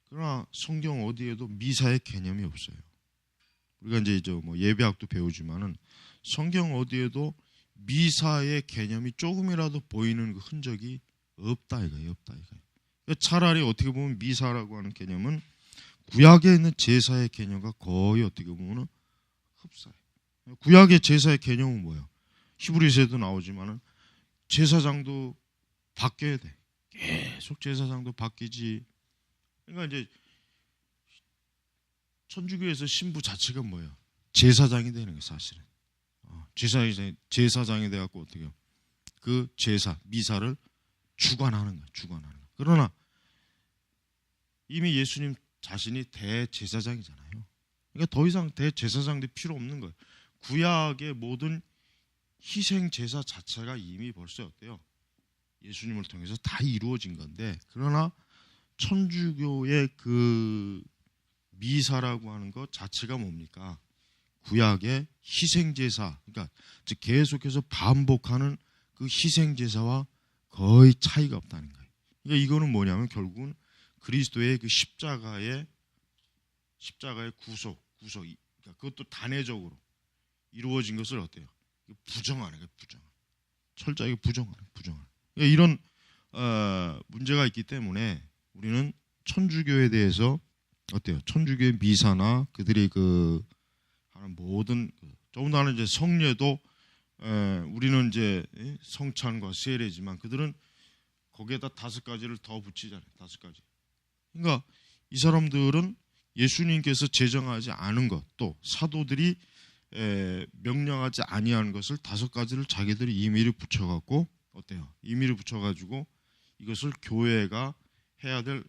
그러나 성경 어디에도 미사의 개념이 없어요. 우리가 이제 뭐 예배학도 배우지만은 성경 어디에도 미사의 개념이 조금이라도 보이는 그 흔적이 없다 이거예요. 차라리 어떻게 보면 미사라고 하는 개념은 구약에 있는 제사의 개념과 거의 어떻게 보면 흡사해요. 구약의 제사의 개념은 뭐예요? 히브리서에도 나오지만은 제사장도 바뀌어야 돼. 계속 제사장도 바뀌지. 그러니까 이제 천주교에서 신부 자체가 뭐예요? 제사장이 되는 거예요, 사실은. 제사장이 돼갖고 어떻게 해요? 그 제사, 미사를 주관하는 거예요. 그러나 이미 예수님 자신이 대제사장이잖아요. 그러니까 더 이상 대제사장도 필요 없는 거예요. 구약의 모든 희생 제사 자체가 이미 벌써 어때요? 예수님을 통해서 다 이루어진 건데, 그러나 천주교의 그 미사라고 하는 것 자체가 뭡니까? 구약의 희생제사, 그러니까 즉 계속해서 반복하는 그 희생제사와 거의 차이가 없다는 거예요. 그러니까 이거는 뭐냐면 결국은 그리스도의 그 십자가의 구속, 그러니까 그것도 단회적으로 이루어진 것을 어때요? 부정하는 거예요, 철저하게 부정하는. 그러니까 이런 문제가 있기 때문에 우리는 천주교에 대해서 어때요? 천주교의 미사나 그들이 그 하는 모든 더군다나 이제 성례도 우리는 이제 성찬과 세례지만 그들은 거기에다 5가지를 더 붙이잖아요. 5가지. 그러니까 이 사람들은 예수님께서 제정하지 않은 것, 또 사도들이 명령하지 아니하는 것을 5가지를 자기들이 임의를 붙여갖고 어때요? 임의를 붙여가지고 이것을 교회가 해야 될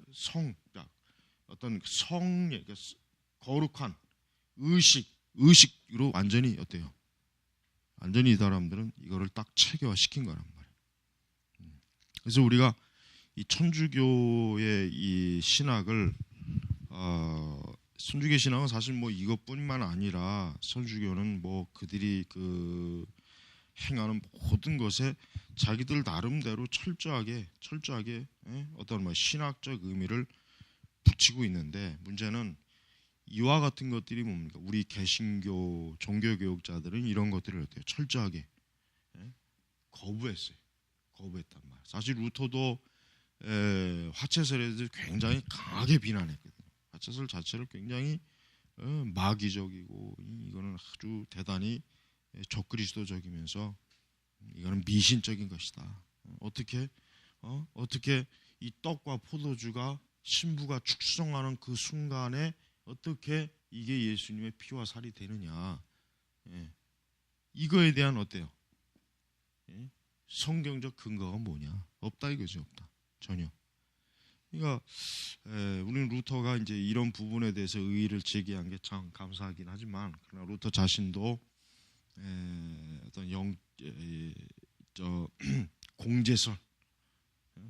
어떤 성례, 거룩한 의식으로 완전히 어때요? 완전히 이 사람들은 이거를 딱 체계화시킨 거란 말이에요. 그래서 우리가 이 천주교의 이 신학을 천주교 신학은 사실 뭐 이것뿐만 아니라 천주교는 뭐 그들이 그 행하는 모든 것에 자기들 나름대로 철저하게 어떤 뭐 신학적 의미를 붙이고 있는데, 문제는 이와 같은 것들이 뭡니까? 우리 개신교 종교교육자들은 이런 것들을 어때요? 철저하게 거부했단 말이에요. 사실 루터도 화채설에 대해서 굉장히 강하게 비난했거든요. 화채설 자체를 굉장히 마귀적이고 이거는 아주 대단히 적그리스도적이면서 이거는 미신적인 것이다. 어떻게 이 떡과 포도주가 신부가 축성하는 그 순간에 어떻게 이게 예수님의 피와 살이 되느냐? 이거에 대한 어때요? 성경적 근거가 뭐냐? 없다 이거죠, 없다. 전혀. 그러니까 우리는 루터가 이제 이런 부분에 대해서 의의를 제기한 게 참 감사하긴 하지만, 그러나 루터 자신도 어떤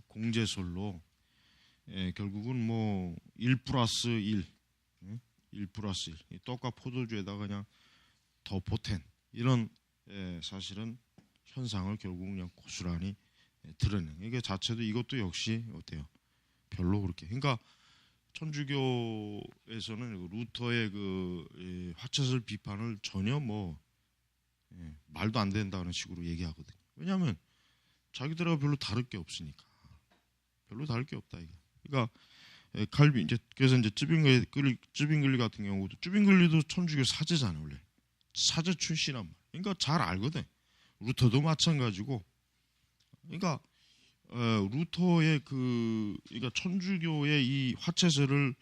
공제설로 결국은 뭐 1+1 떡과 포도주에다가 그냥 더 보탠 이런 사실은 현상을 결국 그냥 고스란히 드러내는, 이게 자체도 이것도 역시 어때요? 별로 그렇게. 그러니까 천주교에서는 루터의 그 화채설 비판을 전혀 뭐 말도 안 된다는 식으로 얘기하거든요. 왜냐하면 자기들하고 별로 다를 게 없으니까. 별로 다를 게 없다 이게. 그러니까 칼빈 그래서 이제 쯔빙글리 같은 경우도 쯔빙글리도 천주교 사제잖아요, 원래. 사제 출신이란 말. 그러니까 잘 알거든. 루터도 마찬가지고. 그러니까 루터의 그러니까 천주교의 이 화채설을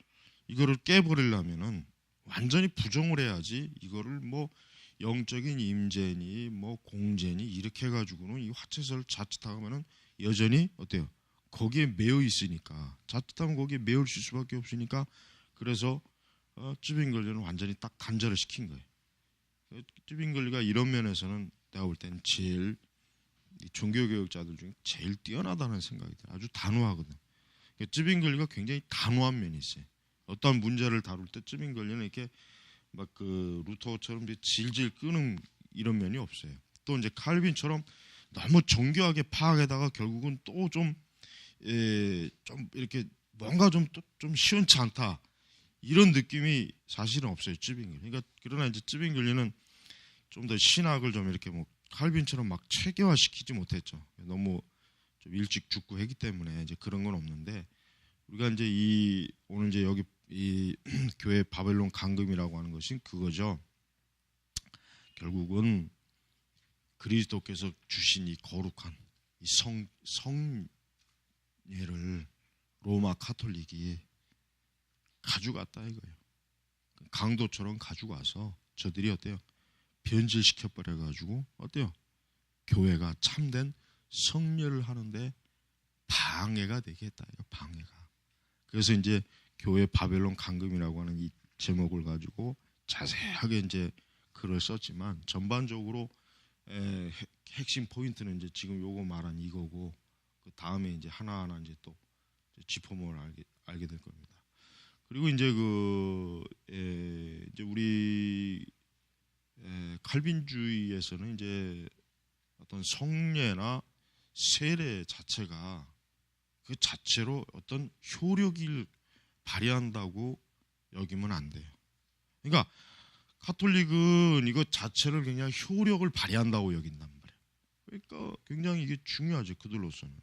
이거를 깨버리려면은 완전히 부정을 해야지. 이거를 뭐 영적인 임재니 뭐 공재니 이렇게 해가지고는 이 화채설 자칫하면은 여전히 어때요? 거기에 매여 있으니까, 자칫하면 거기에 매여 있을 수밖에 없으니까. 그래서 쯔빙글리는 완전히 딱 단절을 시킨 거예요. 쯔빙글리가 이런 면에서는 내가 볼 때는 제일 이 종교개혁자들 중에 제일 뛰어나다는 생각이 들어요. 아주 단호하거든. 그러니까 쯔빙글리가 굉장히 단호한 면이 있어요. 어떤 문제를 다룰 때 쯔빙글리는 이렇게 막 그 루터처럼 질질 끄는 이런 면이 없어요. 또 이제 칼빈처럼 너무 정교하게 파악에다가 결국은 또 좀 이렇게 뭔가 좀 시원치 않다 이런 느낌이 사실은 없어요, 쯔빙글리. 그러니까 그러나 이제 쯔빙글리는 좀 더 신학을 좀 이렇게 뭐 칼빈처럼 막 체계화시키지 못했죠. 너무 좀 일찍 죽고 했기 때문에 이제 그런 건 없는데, 우리가 이제 오늘 이제 여기 이 교회 바벨론 강금이라고 하는 것이 그거죠. 결국은 그리스도께서 주신 이 거룩한 이 성례를 로마 카톨릭이 가져갔다 이거예요. 강도처럼 가져가서 저들이 어때요? 변질시켜 버려가지고 어때요? 교회가 참된 성례를 하는데 방해가 되겠다. 이거 방해가. 그래서 이제 교회 바벨론 강금이라고 하는 이 제목을 가지고 자세하게 이제 글을 썼지만, 전반적으로 핵심 포인트는 이제 지금 요거 말한 이거고, 그 다음에 이제 하나하나 이제 또 짚어보면 알게 될 겁니다. 그리고 이제 이제 우리 칼빈주의에서는 이제 어떤 성례나 세례 자체가 그 자체로 어떤 효력을 발휘한다고 여기면 안 돼요. 그러니까 카톨릭은 이것 자체를 굉장히 효력을 발휘한다고 여긴단 말이에요. 그러니까 굉장히 이게 중요하죠, 그들로서는.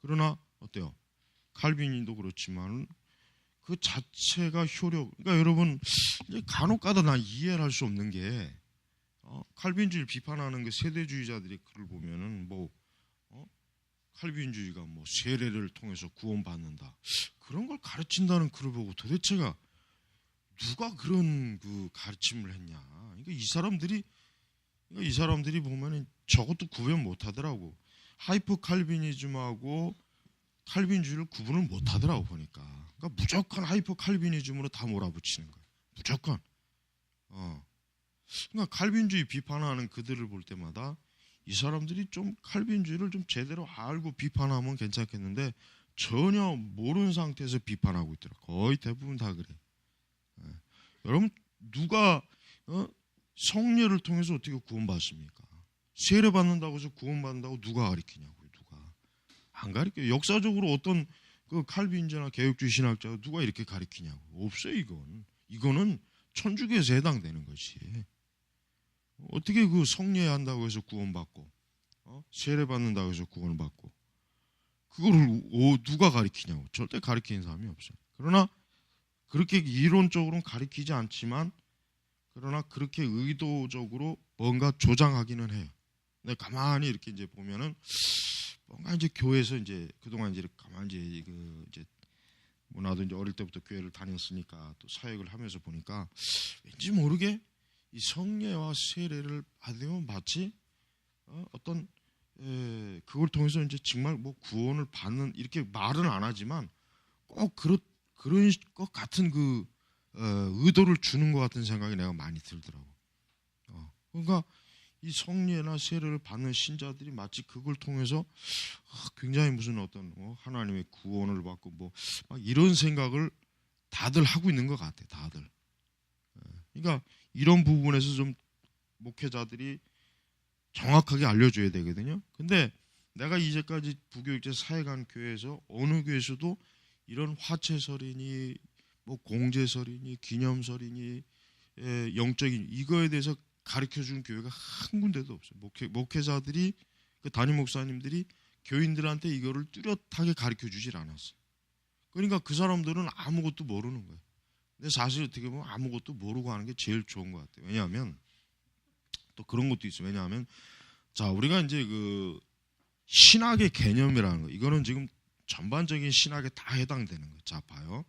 그러나 어때요? 칼빈도 그렇지만 그 자체가 효력. 그러니까 여러분 이제 간혹가다 난 이해를 할 수 없는 게 칼빈주의를 비판하는 그 세대주의자들의 글을 보면은 칼빈주의가 뭐 세례를 통해서 구원받는다 그런 걸 가르친다는 글을 보고 도대체가 누가 그런 그 가르침을 했냐. 그러니까 이 사람들이 보면은 저것도 구분 못 하더라고. 하이퍼 칼비니즘하고 칼빈주의를 구분을 못 하더라고 보니까. 그러니까 무조건 하이퍼 칼비니즘으로 다 몰아붙이는 거야. 무조건. 그러니까 칼빈주의 비판하는 그들을 볼 때마다 이 사람들이 좀 칼빈주의를 좀 제대로 알고 비판하면 괜찮겠는데 전혀 모르는 상태에서 비판하고 있더라. 거의 대부분 다 그래. 여러분 누가 성례를 통해서 어떻게 구원받습니까? 세례 받는다고 해서 구원받는다고 누가 가르치냐고요. 누가 안 가르쳐요. 역사적으로 어떤 그 칼빈주의나 개혁주의 신학자가 누가 이렇게 가르치냐고. 없어요. 이거는 천주교에서 해당되는 것이. 어떻게 그 성례한다고 해서 구원받고 세례 받는다고 해서 구원받고 그거를 누가 가르치냐고. 절대 가르치는 사람이 없어요. 그러나 그렇게 이론적으로는 가르치지 않지만 그러나 그렇게 의도적으로 뭔가 조장하기는 해요. 근데 가만히 이렇게 이제 보면은 뭔가 이제 교회에서 이제 그동안 이제 가만히 이제 뭐 나도 이제 어릴 때부터 교회를 다녔으니까 또 사역을 하면서 보니까 왠지 모르게 이 성례와 세례를 받으면 마치 어떤 그걸 통해서 이제 정말 뭐 구원을 받는 이렇게 말은 안 하지만 꼭 그런 것 같은 그 의도를 주는 것 같은 생각이 내가 많이 들더라고. 그러니까 이 성례나 세례를 받는 신자들이 마치 그걸 통해서 굉장히 무슨 어떤 하나님의 구원을 받고 뭐 막 이런 생각을 다들 하고 있는 것 같아. 다들. 그러니까 이런 부분에서 좀 목회자들이 정확하게 알려줘야 되거든요. 근데 내가 이제까지 부교육제 사역한 교회에서 어느 교회에서도 이런 화채설이니 뭐 공제설이니 기념설이니 영적인 이거에 대해서 가르쳐주는 교회가 한 군데도 없어요. 목회자들이 그 담임 목사님들이 교인들한테 이거를 뚜렷하게 가르쳐주질 않았어요. 그러니까 그 사람들은 아무것도 모르는 거예요. 근데 사실 어떻게 보면 아무것도 모르고 하는 게 제일 좋은 것 같아요. 왜냐하면 또 그런 것도 있어요. 왜냐하면 자, 우리가 이제 그 신학의 개념이라는 거, 이거는 지금 전반적인 신학에 다 해당되는 거예요. 자, 봐요.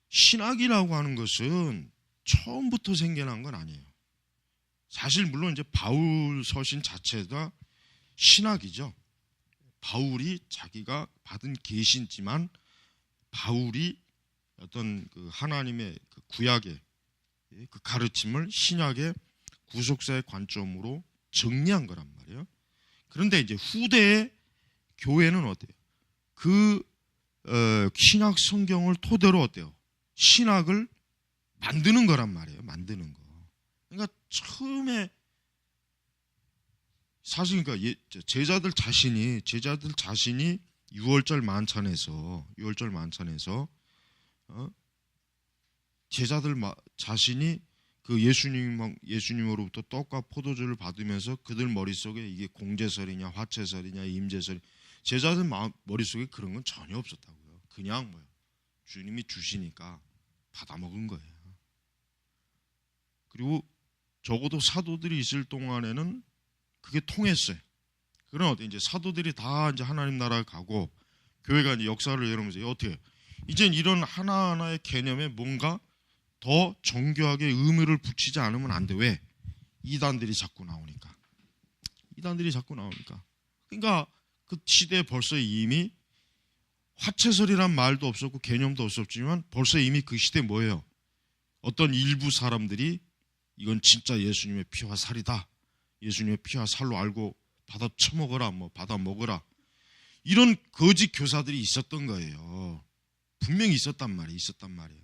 신학이라고 하는 것은 처음부터 생겨난 건 아니에요. 사실 물론 이제 바울 서신 자체가 신학이죠. 바울이 자기가 받은 계시지만 바울이 어떤 그 하나님의 그 구약의 그 가르침을 신약의 구속사의 관점으로 정리한 거란 말이에요. 그런데 이제 후대의 교회는 어때요? 그 신약 성경을 토대로 어때요? 신학을 만드는 거란 말이에요. 만드는 거. 그러니까 처음에 사실 그러니까 제자들 자신이 유월절 만찬에서 제자들 자신이 그 예수님으로부터 떡과 포도주를 받으면서 그들 머릿속에 이게 공제설이냐 화채설이냐 임제설, 제자들 머릿속에 그런 건 전혀 없었다고요. 그냥 뭐요, 주님이 주시니까 받아 먹은 거예요. 그리고 적어도 사도들이 있을 동안에는 그게 통했어요. 그러나 이제 사도들이 다 이제 하나님 나라에 가고 교회가 이제 역사를 열으면서 어떻게 이젠 이런 하나하나의 개념에 뭔가 더 정교하게 의미를 붙이지 않으면 안 돼. 왜? 이단들이 자꾸 나오니까. 그러니까 그 시대에 벌써 이미 화채설이란 말도 없었고 개념도 없었지만 벌써 이미 그 시대에 뭐예요? 어떤 일부 사람들이 이건 진짜 예수님의 피와 살이다. 예수님의 피와 살로 알고 받아 처먹어라, 뭐 받아 먹어라. 이런 거짓 교사들이 있었던 거예요. 분명히 있었단 말이에요.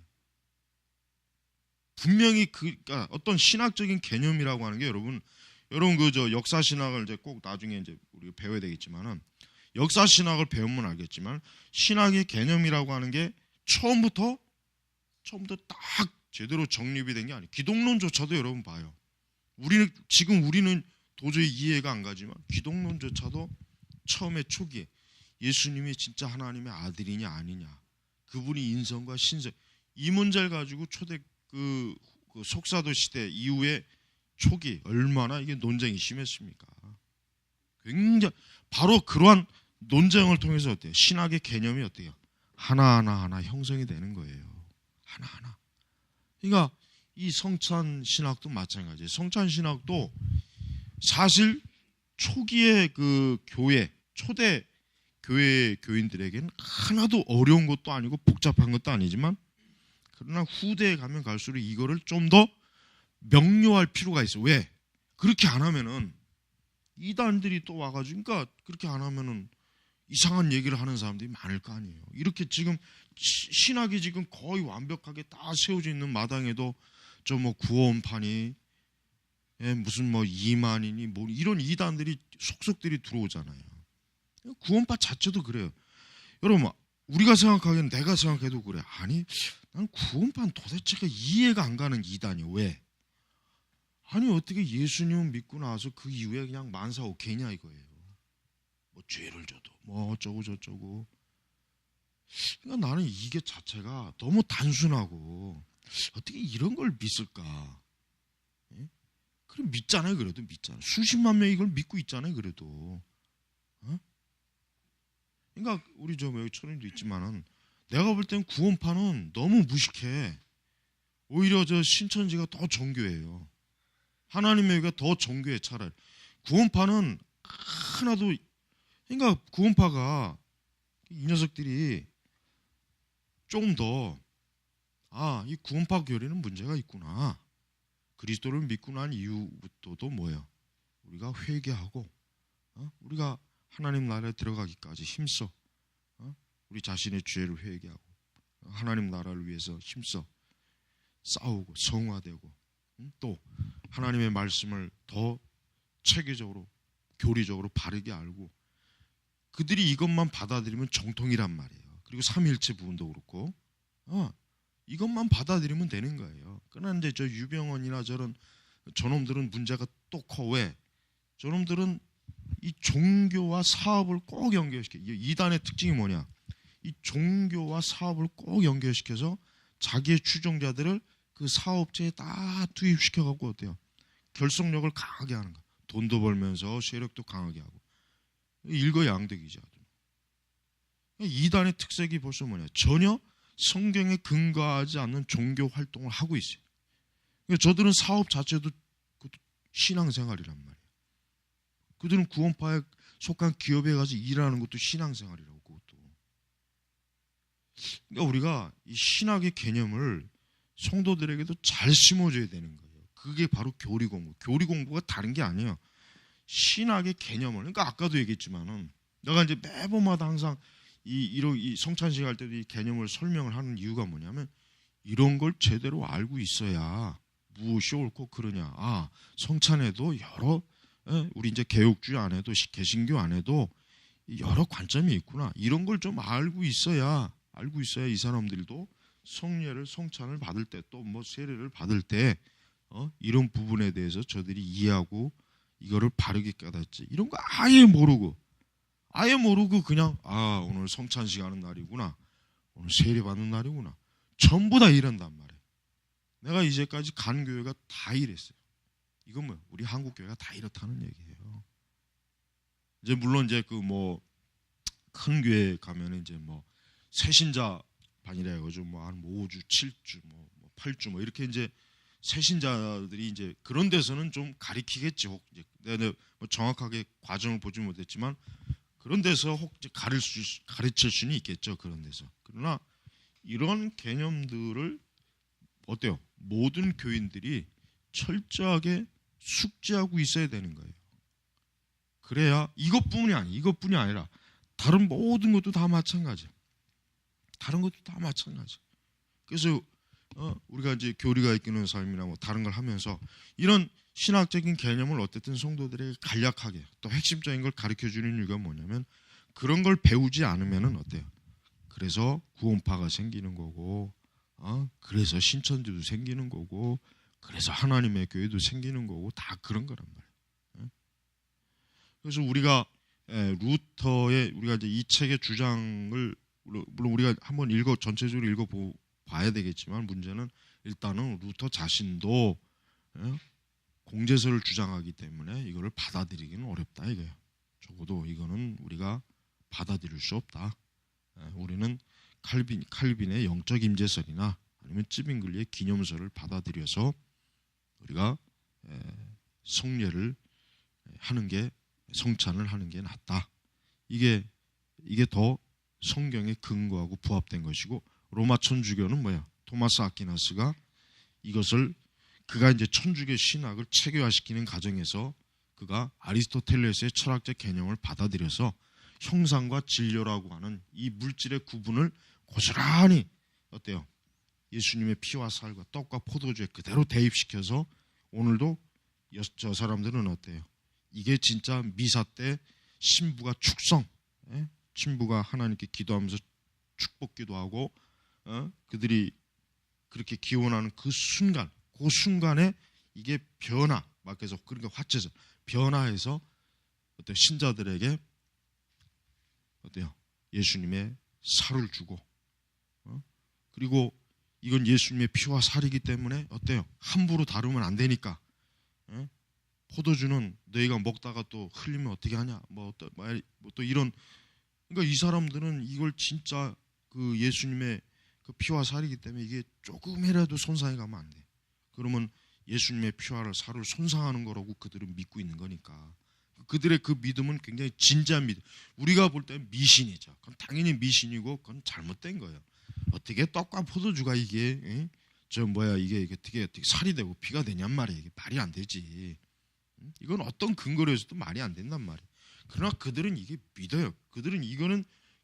분명히 그러니까 어떤 신학적인 개념이라고 하는 게 여러분 그 역사 신학을 이제 꼭 나중에 이제 우리가 배워야 되겠지만은 역사 신학을 배우면 알겠지만 신학의 개념이라고 하는 게 처음부터 딱 제대로 정립이 된 게 아니에요. 기독론조차도 여러분 봐요. 우리는 도저히 이해가 안 가지만 기독론조차도 처음에 초기에 예수님이 진짜 하나님의 아들이냐 아니냐, 그분이 인성과 신성, 이 문제를 가지고 초대 그 속사도 시대 이후에 초기 얼마나 이게 논쟁이 심했습니까? 굉장히 바로 그러한 논쟁을 통해서 어때요? 신학의 개념이 어때요? 하나 형성이 되는 거예요. 하나하나. 그러니까 이 성찬 신학도 마찬가지예요. 성찬 신학도 사실 초기의 그 초대 교회 교인들에게는 하나도 어려운 것도 아니고 복잡한 것도 아니지만, 그러나 후대에 가면 갈수록 이거를 좀 더 명료할 필요가 있어. 왜? 그렇게 안 하면은 이단들이 또 와가지고, 그러니까 그렇게 안 하면은 이상한 얘기를 하는 사람들이 많을 거 아니에요. 이렇게 지금 신학이 지금 거의 완벽하게 다 세워져 있는 마당에도 저 뭐 구원판이 무슨 뭐 이만이니 뭐 이런 이단들이 속속들이 들어오잖아요. 구원파 자체도 그래요. 여러분, 우리가 생각하기에는, 내가 생각해도 그래. 아니, 난 구원판 도대체가 이해가 안 가는 이단이에요. 왜? 아니, 어떻게 예수님 믿고 나서 그 이후에 그냥 만사 오케이냐 이거예요. 뭐 죄를 져도 뭐 어쩌고 저쩌고. 그러니까 나는 이게 자체가 너무 단순하고 어떻게 이런 걸 믿을까? 예? 그럼 믿잖아요. 그래도 믿잖아요. 수십만 명이 이걸 믿고 있잖아요. 그래도. 어? 그러니까 우리 여기 초림도 있지만은 내가 볼 땐 구원파는 너무 무식해. 오히려 저 신천지가 더 정교해요. 하나님의 얘기가 더 정교해. 차라리 구원파는 하나도, 그러니까 구원파가 이 녀석들이 조금 더 이 구원파 교리는 문제가 있구나. 그리스도를 믿고 난 이후부터도 뭐예요? 우리가 회개하고 우리가 하나님 나라에 들어가기까지 힘써 우리 자신의 죄를 회개하고 하나님 나라를 위해서 힘써 싸우고 성화되고 또 하나님의 말씀을 더 체계적으로 교리적으로 바르게 알고, 그들이 이것만 받아들이면 정통이란 말이에요. 그리고 삼위일체 부분도 그렇고 이것만 받아들이면 되는 거예요. 그러나 이제 저 유병원이나 저놈들은 문제가 또 커. 왜? 저놈들은 이 종교와 사업을 꼭 연결시켜. 이단의 특징이 뭐냐? 이 종교와 사업을 꼭 연결시켜서 자기의 추종자들을 그 사업체에 다 투입시켜갖고 어때요? 결속력을 강하게 하는 거. 돈도 벌면서 세력도 강하게 하고 일거양득이죠. 이단의 특색이 벌써 뭐냐? 전혀 성경에 근거하지 않는 종교 활동을 하고 있어요. 저들은 사업 자체도 신앙생활이란 말이에요. 그들은 구원파에 속한 기업에 가서 일하는 것도 신앙생활이라고. 그것도. 그러니까 우리가 이 신학의 개념을 성도들에게도 잘 심어줘야 되는 거예요. 그게 바로 교리 공부. 교리 공부가 다른 게 아니에요. 신학의 개념을. 그러니까 아까도 얘기했지만은 내가 이제 매번마다 항상 이 성찬식 할 때도 이 개념을 설명을 하는 이유가 뭐냐면 이런 걸 제대로 알고 있어야 무엇이 옳고 그러냐. 성찬에도 여러 우리 이제 개혁주의 안에도 개신교 안에도 여러 관점이 있구나. 이런 걸 좀 알고 있어야 이 사람들도 성례를 성찬을 받을 때 또 뭐 세례를 받을 때 이런 부분에 대해서 저들이 이해하고 이거를 바르게 깨닫지. 이런 거 아예 모르고 그냥 오늘 성찬식 하는 날이구나. 오늘 세례 받는 날이구나. 전부 다 이런단 말이에요. 내가 이제까지 간 교회가 다 이랬어요. 이건 뭐 우리 한국 교회가 다 이렇다는 얘기예요. 이제 물론 이제 그 뭐 큰 교회 가면은 이제 뭐 새신자 반이라 해가지고 뭐 한 5주, 7주, 뭐 8주 뭐 이렇게 이제 새신자들이 이제 그런 데서는 좀 가리키겠지. 혹 이제 내가 뭐 정확하게 과정을 보지 못했지만 그런 데서 혹 이제 가르칠 수는 있겠죠. 그런 데서. 그러나 이런 개념들을 어때요? 모든 교인들이 철저하게 숙지하고 있어야 되는 거예요. 그래야 이것뿐이 아니라 다른 모든 것도 다 마찬가지예요. 다른 것도 다 마찬가지. 그래서 우리가 이제 교리가 이끄는 삶이나 뭐 다른 걸 하면서 이런 신학적인 개념을 어쨌든 성도들에게 간략하게 또 핵심적인 걸 가르쳐주는 이유가 뭐냐면 그런 걸 배우지 않으면은 어때요? 그래서 구원파가 생기는 거고, 그래서 신천지도 생기는 거고, 그래서 하나님의 교회도 생기는 거고 다 그런 거란 말이에요. 그래서 우리가 루터의 우리가 이제 이 책의 주장을 물론 우리가 한번 전체적으로 읽어봐야 되겠지만 문제는 일단은 루터 자신도 공제설을 주장하기 때문에 이거를 받아들이기는 어렵다 이거예요. 적어도 이거는 우리가 받아들일 수 없다. 우리는 칼빈의 영적 임재설이나 아니면 찌빙글리의 기념설을 받아들여서 우리가 성례를 하는 게 성찬을 하는 게 낫다. 이게 더 성경에 근거하고 부합된 것이고 로마 천주교는 뭐야? 토마스 아퀴나스가 이것을 그가 이제 천주교 신학을 체계화시키는 과정에서 그가 아리스토텔레스의 철학적 개념을 받아들여서 형상과 진료라고 하는 이 물질의 구분을 고스란히 어때요? 예수님의 피와 살과 떡과 포도주에 그대로 대입시켜서 오늘도 저 사람들은 어때요? 이게 진짜 미사 때 신부가 신부가 하나님께 기도하면서 축복기도 하고 그들이 그렇게 기원하는 그 순간에 이게 그러니까 화채서 변화해서 어때요? 신자들에게 어때요? 예수님의 살을 주고 그리고 이건 예수님의 피와 살이기 때문에 어때요? 함부로 다루면 안 되니까 포도주는 너희가 먹다가 또 흘리면 어떻게 하냐? 또 이런 그러니까 이 사람들은 이걸 진짜 그 예수님의 그 피와 살이기 때문에 이게 조금이라도 손상이 가면 안 돼. 그러면 예수님의 피와 살을 손상하는 거라고 그들은 믿고 있는 거니까. 그들의 그 믿음은 굉장히 진지한 믿음. 우리가 볼 때는 미신이죠. 그건 당연히 미신이고 그건 잘못된 거예요. 어떻게 떡과 포도주가 이게 이게 어떻게 살이 되고 피가 되냔 말이에요. 이게 말이 안 되지. 이건 어떤 근거로 해서도 말이 안 된단 말이에요. 그러나 그들은 이게 믿어요.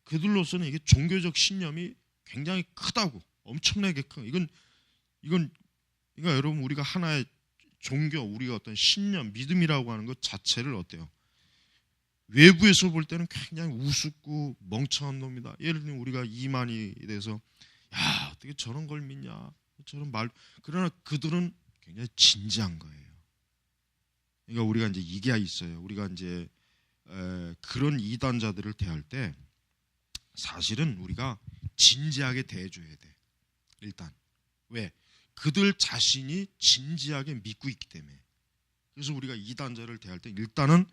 그들로서는 이게 종교적 신념이 굉장히 크다고, 엄청나게 큰. 이건 그러니까 여러분 우리가 하나의 종교, 우리가 어떤 신념, 믿음이라고 하는 것 자체를 어때요? 외부에서 볼 때는 굉장히 우습고 멍청한 놈이다. 예를 들면 우리가 이만희 대해서 야 어떻게 저런 걸 믿냐, 저런 말. 그러나 그들은 굉장히 진지한 거예요. 그러니까 우리가 이제 이게 있어요. 우리가 이제 그런 이단자들을 대할 때 사실은 우리가 진지하게 대해줘야 돼. 일단 왜? 그들 자신이 진지하게 믿고 있기 때문에. 그래서 우리가 이단자를 대할 때 일단은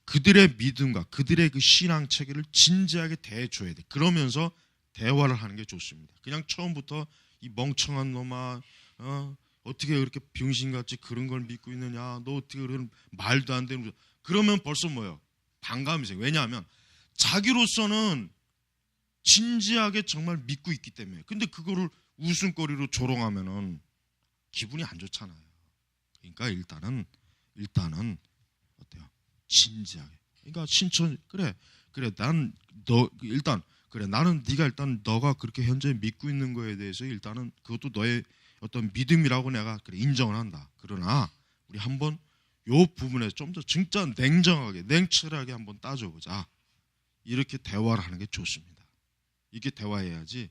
그들의 믿음과 그들의 그 신앙 체계를 진지하게 대해줘야 돼. 그러면서 대화를 하는 게 좋습니다. 그냥 처음부터 이 멍청한 놈아, 어떻게 그렇게 병신같이 그런 걸 믿고 있느냐, 너 어떻게 그런 말도 안 되는, 그러면 벌써 뭐예요? 반감이 생겨요. 왜냐하면 자기로서는 진지하게 정말 믿고 있기 때문에. 근데 그거를 웃음거리로 조롱하면은 기분이 안 좋잖아요. 그러니까 일단은 어때요? 진지하게. 그러니까 신천 그래 난 너 일단 그래 나는 네가 일단 너가 그렇게 현재 믿고 있는 거에 대해서 일단은 그것도 너의 어떤 믿음이라고 내가 그래 인정을 한다. 그러나 우리 한번 요 부분에 좀 더 진짜 냉정하게 냉철하게 한번 따져보자. 이렇게 대화를 하는 게 좋습니다. 이렇게 대화해야지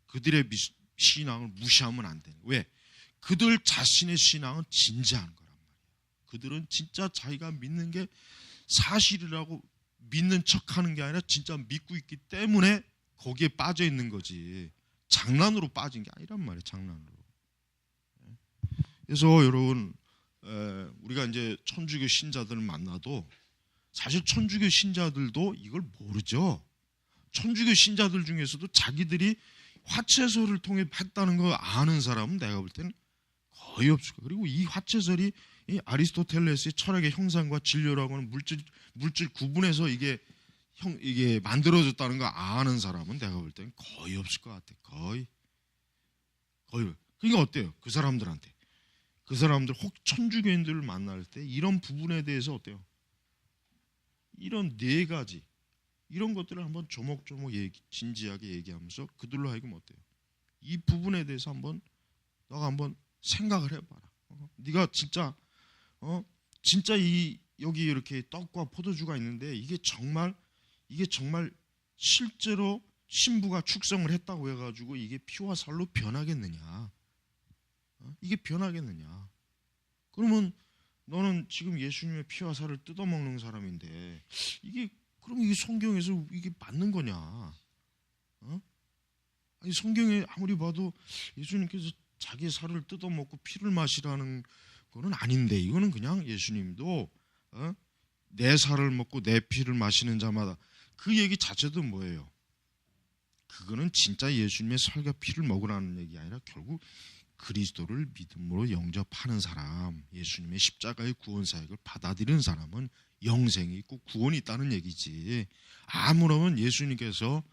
그들의 신앙을 무시하면 안 돼요. 왜? 그들 자신의 신앙은 진지한 거란 말이에요. 그들은 진짜 자기가 믿는 게 사실이라고 믿는 척하는 게 아니라 진짜 믿고 있기 때문에 거기에 빠져 있는 거지. 장난으로 빠진 게 아니란 말이에요. 장난으로. 그래서 여러분 우리가 이제 천주교 신자들을 만나도 사실 천주교 신자들도 이걸 모르죠. 천주교 신자들 중에서도 자기들이 화채설을 통해 했다는 거 아는 사람은 내가 볼 때는 거의 없을 거예요. 그리고 이 화채설이 이 아리스토텔레스의 철학의 형상과 진료라고 하는 물질 구분해서 이게 만들어졌다는 거 아는 사람은 내가 볼 때는 거의 없을 것 같아. 거의. 그러니까 어때요? 그 사람들 혹 천주교인들을 만날 때 이런 부분에 대해서 어때요? 이런 네 가지 이런 것들을 한번 조목조목 진지하게 얘기하면서 그들로 하여금 어때요? 이 부분에 대해서 너가 한번 생각을 해봐라. 네가 진짜 여기 이렇게 떡과 포도주가 있는데 이게 정말 실제로 신부가 축성을 했다고 해가지고 이게 피와 살로 변하겠느냐? 이게 변하겠느냐? 그러면 너는 지금 예수님의 피와 살을 뜯어먹는 사람인데 그럼 이게 성경에서 이게 맞는 거냐? 아니 성경에 아무리 봐도 예수님께서 자기 살을 뜯어먹고 피를 마시라는 거는 아닌데 이거는 그냥 예수님도 내 살을 먹고 내 피를 마시는 자마다 그 얘기 자체도 뭐예요? 그거는 진짜 예수님의 살과 피를 먹으라는 얘기 아니라 결국 그리스도를 믿음으로 영접하는 사람, 예수님의 십자가의 구원 사역을 받아들이는 사람은 영생이 있고 구원이 있다는 얘기지. 아무러면 예수님께서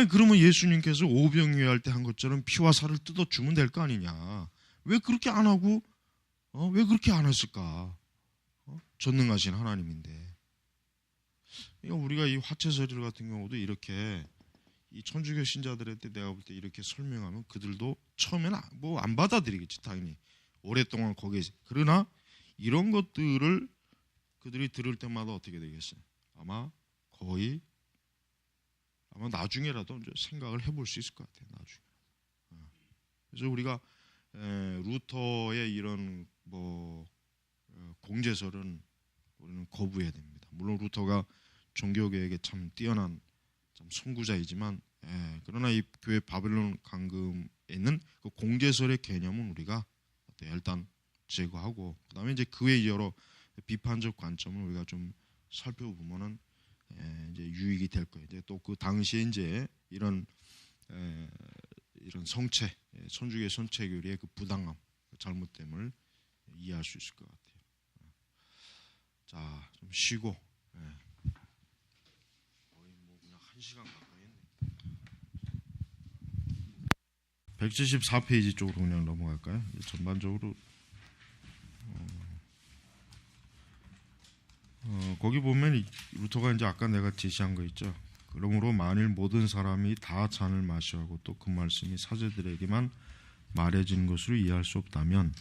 그러면 예수님께서 오병이할 때 한 것처럼 피와 살을 뜯어 주면 될 거 아니냐? 왜 그렇게 안 하고 왜 그렇게 안 했을까? 전능하신 하나님인데. 그러니까 우리가 이 화채서리 같은 경우도 이렇게 이 천주교 신자들한테 내가 볼 때 이렇게 설명하면 그들도 처음에는 뭐 안 받아들이겠지 당연히 오랫동안 거기에. 그러나 이런 것들을 그들이 들을 때마다 어떻게 되겠어요? 아마 나중에라도 이제 생각을 해볼 수 있을 것 같아요. 나중에. 그래서 우리가 루터의 이런 공제설은 우리는 거부해야 됩니다. 물론 루터가 종교개혁에 참 뛰어난 참 선구자이지만 그러나 이 교회 바벨론 강금에 있는 그 공제설의 개념은 우리가 일단 제거하고 그다음에 이제 그 외 여러 비판적 관점을 우리가 좀 살펴보면은 이제 유익이 될 거예요. 이제 또 그 당시에 이제 이런 성체 천주교 성체교리의 그 부당함, 그 잘못됨을 이해할 수 있을 것 같아요. 자, 좀 쉬고. 거의 뭐 그냥 1시간 가까이 했네. 174페이지 쪽으로 그냥 넘어갈까요? 전반적으로 거기 보면 루터가 이제 아까 내가 제시한 거 있죠. 그러므로 만일 모든 사람이 다 잔을 마셔 하고 또 그 말씀이 사제들에게만 말해진 것으로 이해할 수 없다면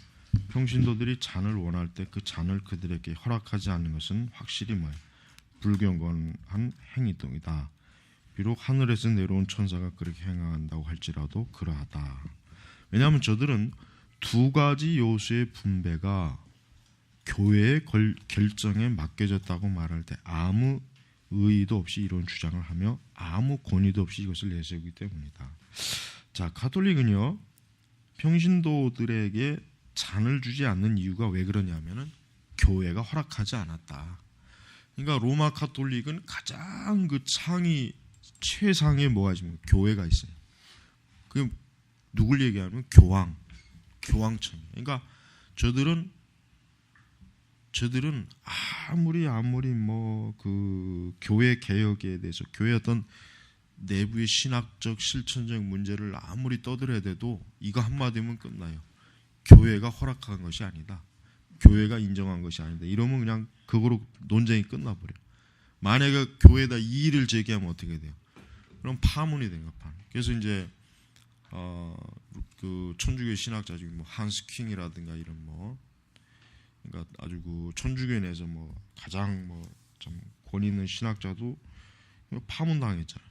평신도들이 잔을 원할 때 그 잔을 그들에게 허락하지 않는 것은 확실히 불경건한 행위동이다. 비록 하늘에서 내려온 천사가 그렇게 행한다고 할지라도 그러하다. 왜냐하면 저들은 두 가지 요소의 분배가 교회의 결정에 맡겨졌다고 말할 때 아무 의의도 없이 이런 주장을 하며 아무 권위도 없이 이것을 내세우기 때문이다. 자, 가톨릭은요 평신도들에게 잔을 주지 않는 이유가 왜 그러냐면은 교회가 허락하지 않았다. 그러니까 로마 카톨릭은 가장 그 상위 최상의 뭐가 있습니까? 교회가 있어요. 그 누굴 얘기하면 교황청. 그러니까 저들은 아무리 뭐 그 교회 개혁에 대해서 교회 어떤 내부의 신학적 실천적 문제를 아무리 떠들어야 돼도 이거 한마디면 끝나요. 교회가 허락한 것이 아니다. 교회가 인정한 것이 아니다. 이러면 그냥 그거로 논쟁이 끝나버려요. 만약에 교회에다 이의를 제기하면 어떻게 돼요? 그럼 파문이 되는 거야. 그래서 이제 그 천주교 신학자 중에 뭐 한스 킹이라든가 이런 뭐 그러니까 아주 그 천주교에 내에서 뭐 가장 뭐 좀 권위 있는 신학자도 파문 당했잖아요.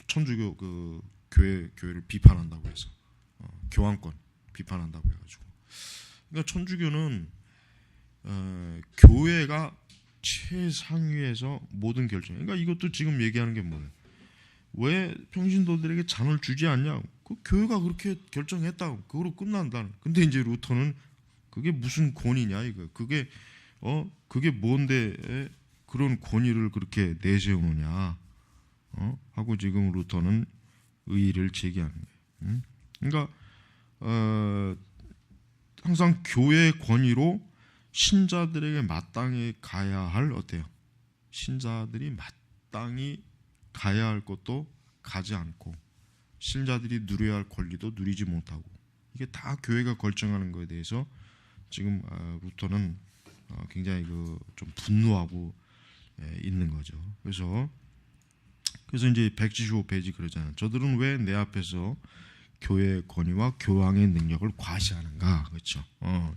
천주교 그 교회를 비판한다고 해서 교황권 비판한다고 해가지고. 그러니까 천주교는 교회가 최상위에서 모든 결정. 그러니까 이것도 지금 얘기하는 게 뭐예요? 왜 평신도들에게 잔을 주지 않냐? 그 교회가 그렇게 결정했다. 그거로 끝난다. 근데 이제 루터는 그게 무슨 권위냐 이거. 그게 뭔데 그런 권위를 그렇게 내세우느냐? 하고 지금 루터는 의의를 제기하는 거예요. 그러니까 항상 교회의 권위로 신자들에게 마땅히 가야 할 어때요? 신자들이 마땅히 가야 할 것도 가지 않고 신자들이 누려야 할 권리도 누리지 못하고 이게 다 교회가 결정하는 것에 대해서 지금 루터는 굉장히 좀 분노하고 있는 거죠. 그래서 이제 175페이지 그러잖아요. 저들은 왜 내 앞에서 교회의 권위와 교황의 능력을 과시하는가? 그렇죠.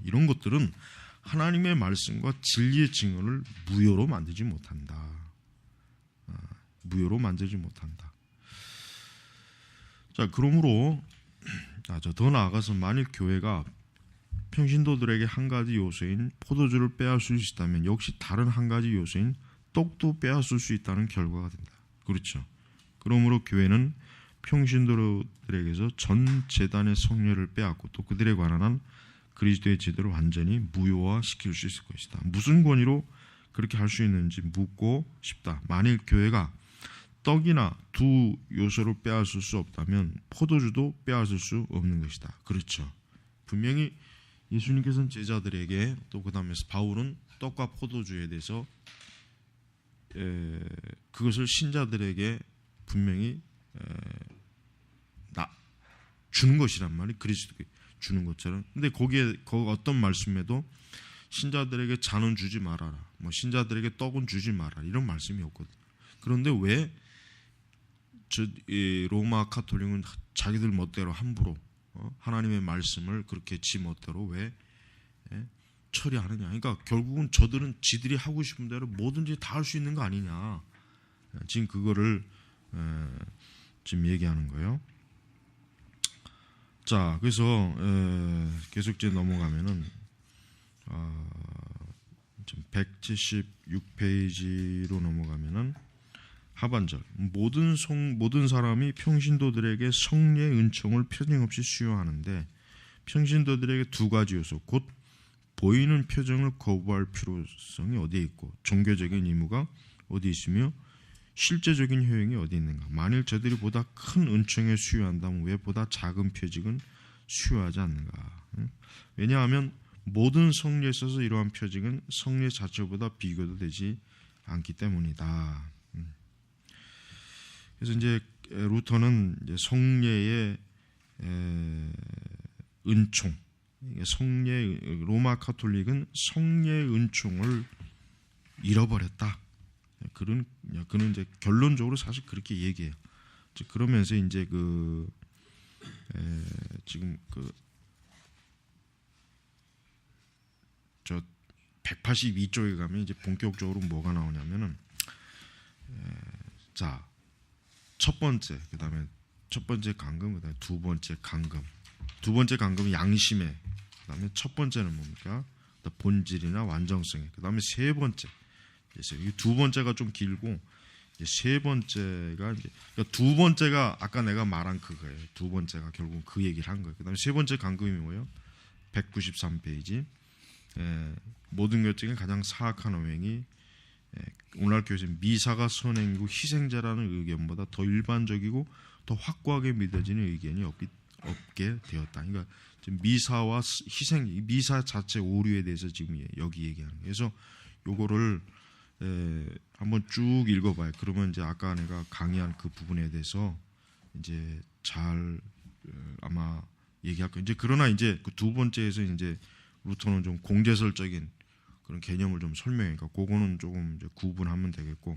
이런 것들은 하나님의 말씀과 진리의 증언을 무효로 만들지 못한다. 무효로 만들지 못한다. 자, 그러므로 더 나아가서 만일 교회가 평신도들에게 한 가지 요소인 포도주를 빼앗을 수 있다면 역시 다른 한 가지 요소인 떡도 빼앗을 수 있다는 결과가 된다. 그렇죠. 그러므로 교회는 평신도들에게서 전 제단의 성례를 빼앗고 또 그들에 관한 한 그리스도의 제도를 완전히 무효화시킬 수 있을 것이다. 무슨 권위로 그렇게 할 수 있는지 묻고 싶다. 만일 교회가 떡이나 두 요소를 빼앗을 수 없다면 포도주도 빼앗을 수 없는 것이다. 그렇죠. 분명히 예수님께서는 제자들에게 또 그 다음에 바울은 떡과 포도주에 대해서 그것을 신자들에게 분명히 주는 것이란 말이 그리스도께 주는 것처럼. 근데 거기 어떤 말씀에도 신자들에게 잔은 주지 말아라, 뭐 신자들에게 떡은 주지 마라 이런 말씀이 없거든. 그런데 왜 로마 카톨릭은 자기들 멋대로 함부로 하나님의 말씀을 그렇게 지 멋대로 왜 처리하느냐? 그러니까 결국은 저들은 지들이 하고 싶은 대로 뭐든지 다 할 수 있는 거 아니냐? 지금 그거를 지금 얘기하는 거예요. 자, 그래서 계속 이제 넘어가면은 176페이지로 넘어가면은 하반절 모든 사람이 평신도들에게 성례의 은총을 표정없이 수여하는데 평신도들에게 두 가지 요소 곧 보이는 표정을 거부할 필요성이 어디에 있고 종교적인 의무가 어디 있으며 실제적인 효용이 어디 있는가. 만일 저들이 보다 큰 은총에 수여한다면 왜 보다 작은 표직은 수여하지 않는가. 왜냐하면 모든 성례에 있어서 이러한 표직은 성례 자체보다 비교도 되지 않기 때문이다. 그래서 이제 루터는 이제 성례의 은총, 로마 카톨릭은 성례의 은총을 잃어버렸다. 그는 이제 결론적으로 사실 그렇게 얘기해요. 그러면서 이제 지금 저 182쪽에 가면 이제 본격적으로 뭐가 나오냐면은 자, 첫 번째, 그다음에 첫 번째 간금, 그다음에 두 번째 간금. 두 번째 간금은 양심에, 그다음에 첫 번째는 뭡니까? 본질이나 완전성에. 그다음에 세 번째. 이 두 번째가 좀 길고 이제 세 번째가 이제 그러니까 두 번째가 아까 내가 말한 그거예요. 두 번째가 결국 그 얘기를 한 거예요. 그다음에 세 번째 간금이 뭐예요? 193페이지. 모든 것 중에 가장 사악한 어행이 오늘날 교회에서 미사가 선행이고 희생자라는 의견보다 더 일반적이고 더 확고하게 믿어지는 의견이 없게 되었다. 그러니까 지금 미사와 희생, 미사 자체 오류에 대해서 지금 여기 얘기하는 거예요. 그래서 요거를 한번 쭉 읽어봐요. 그러면 이제 아까 내가 강의한 그 부분에 대해서 이제 잘 아마 얘기할 거예요. 이제 그러나 이제 그 두 번째에서 이제 루터는 좀 공제설적인 그런 개념을 좀 설명하니까 그거는 조금 이제 구분하면 되겠고.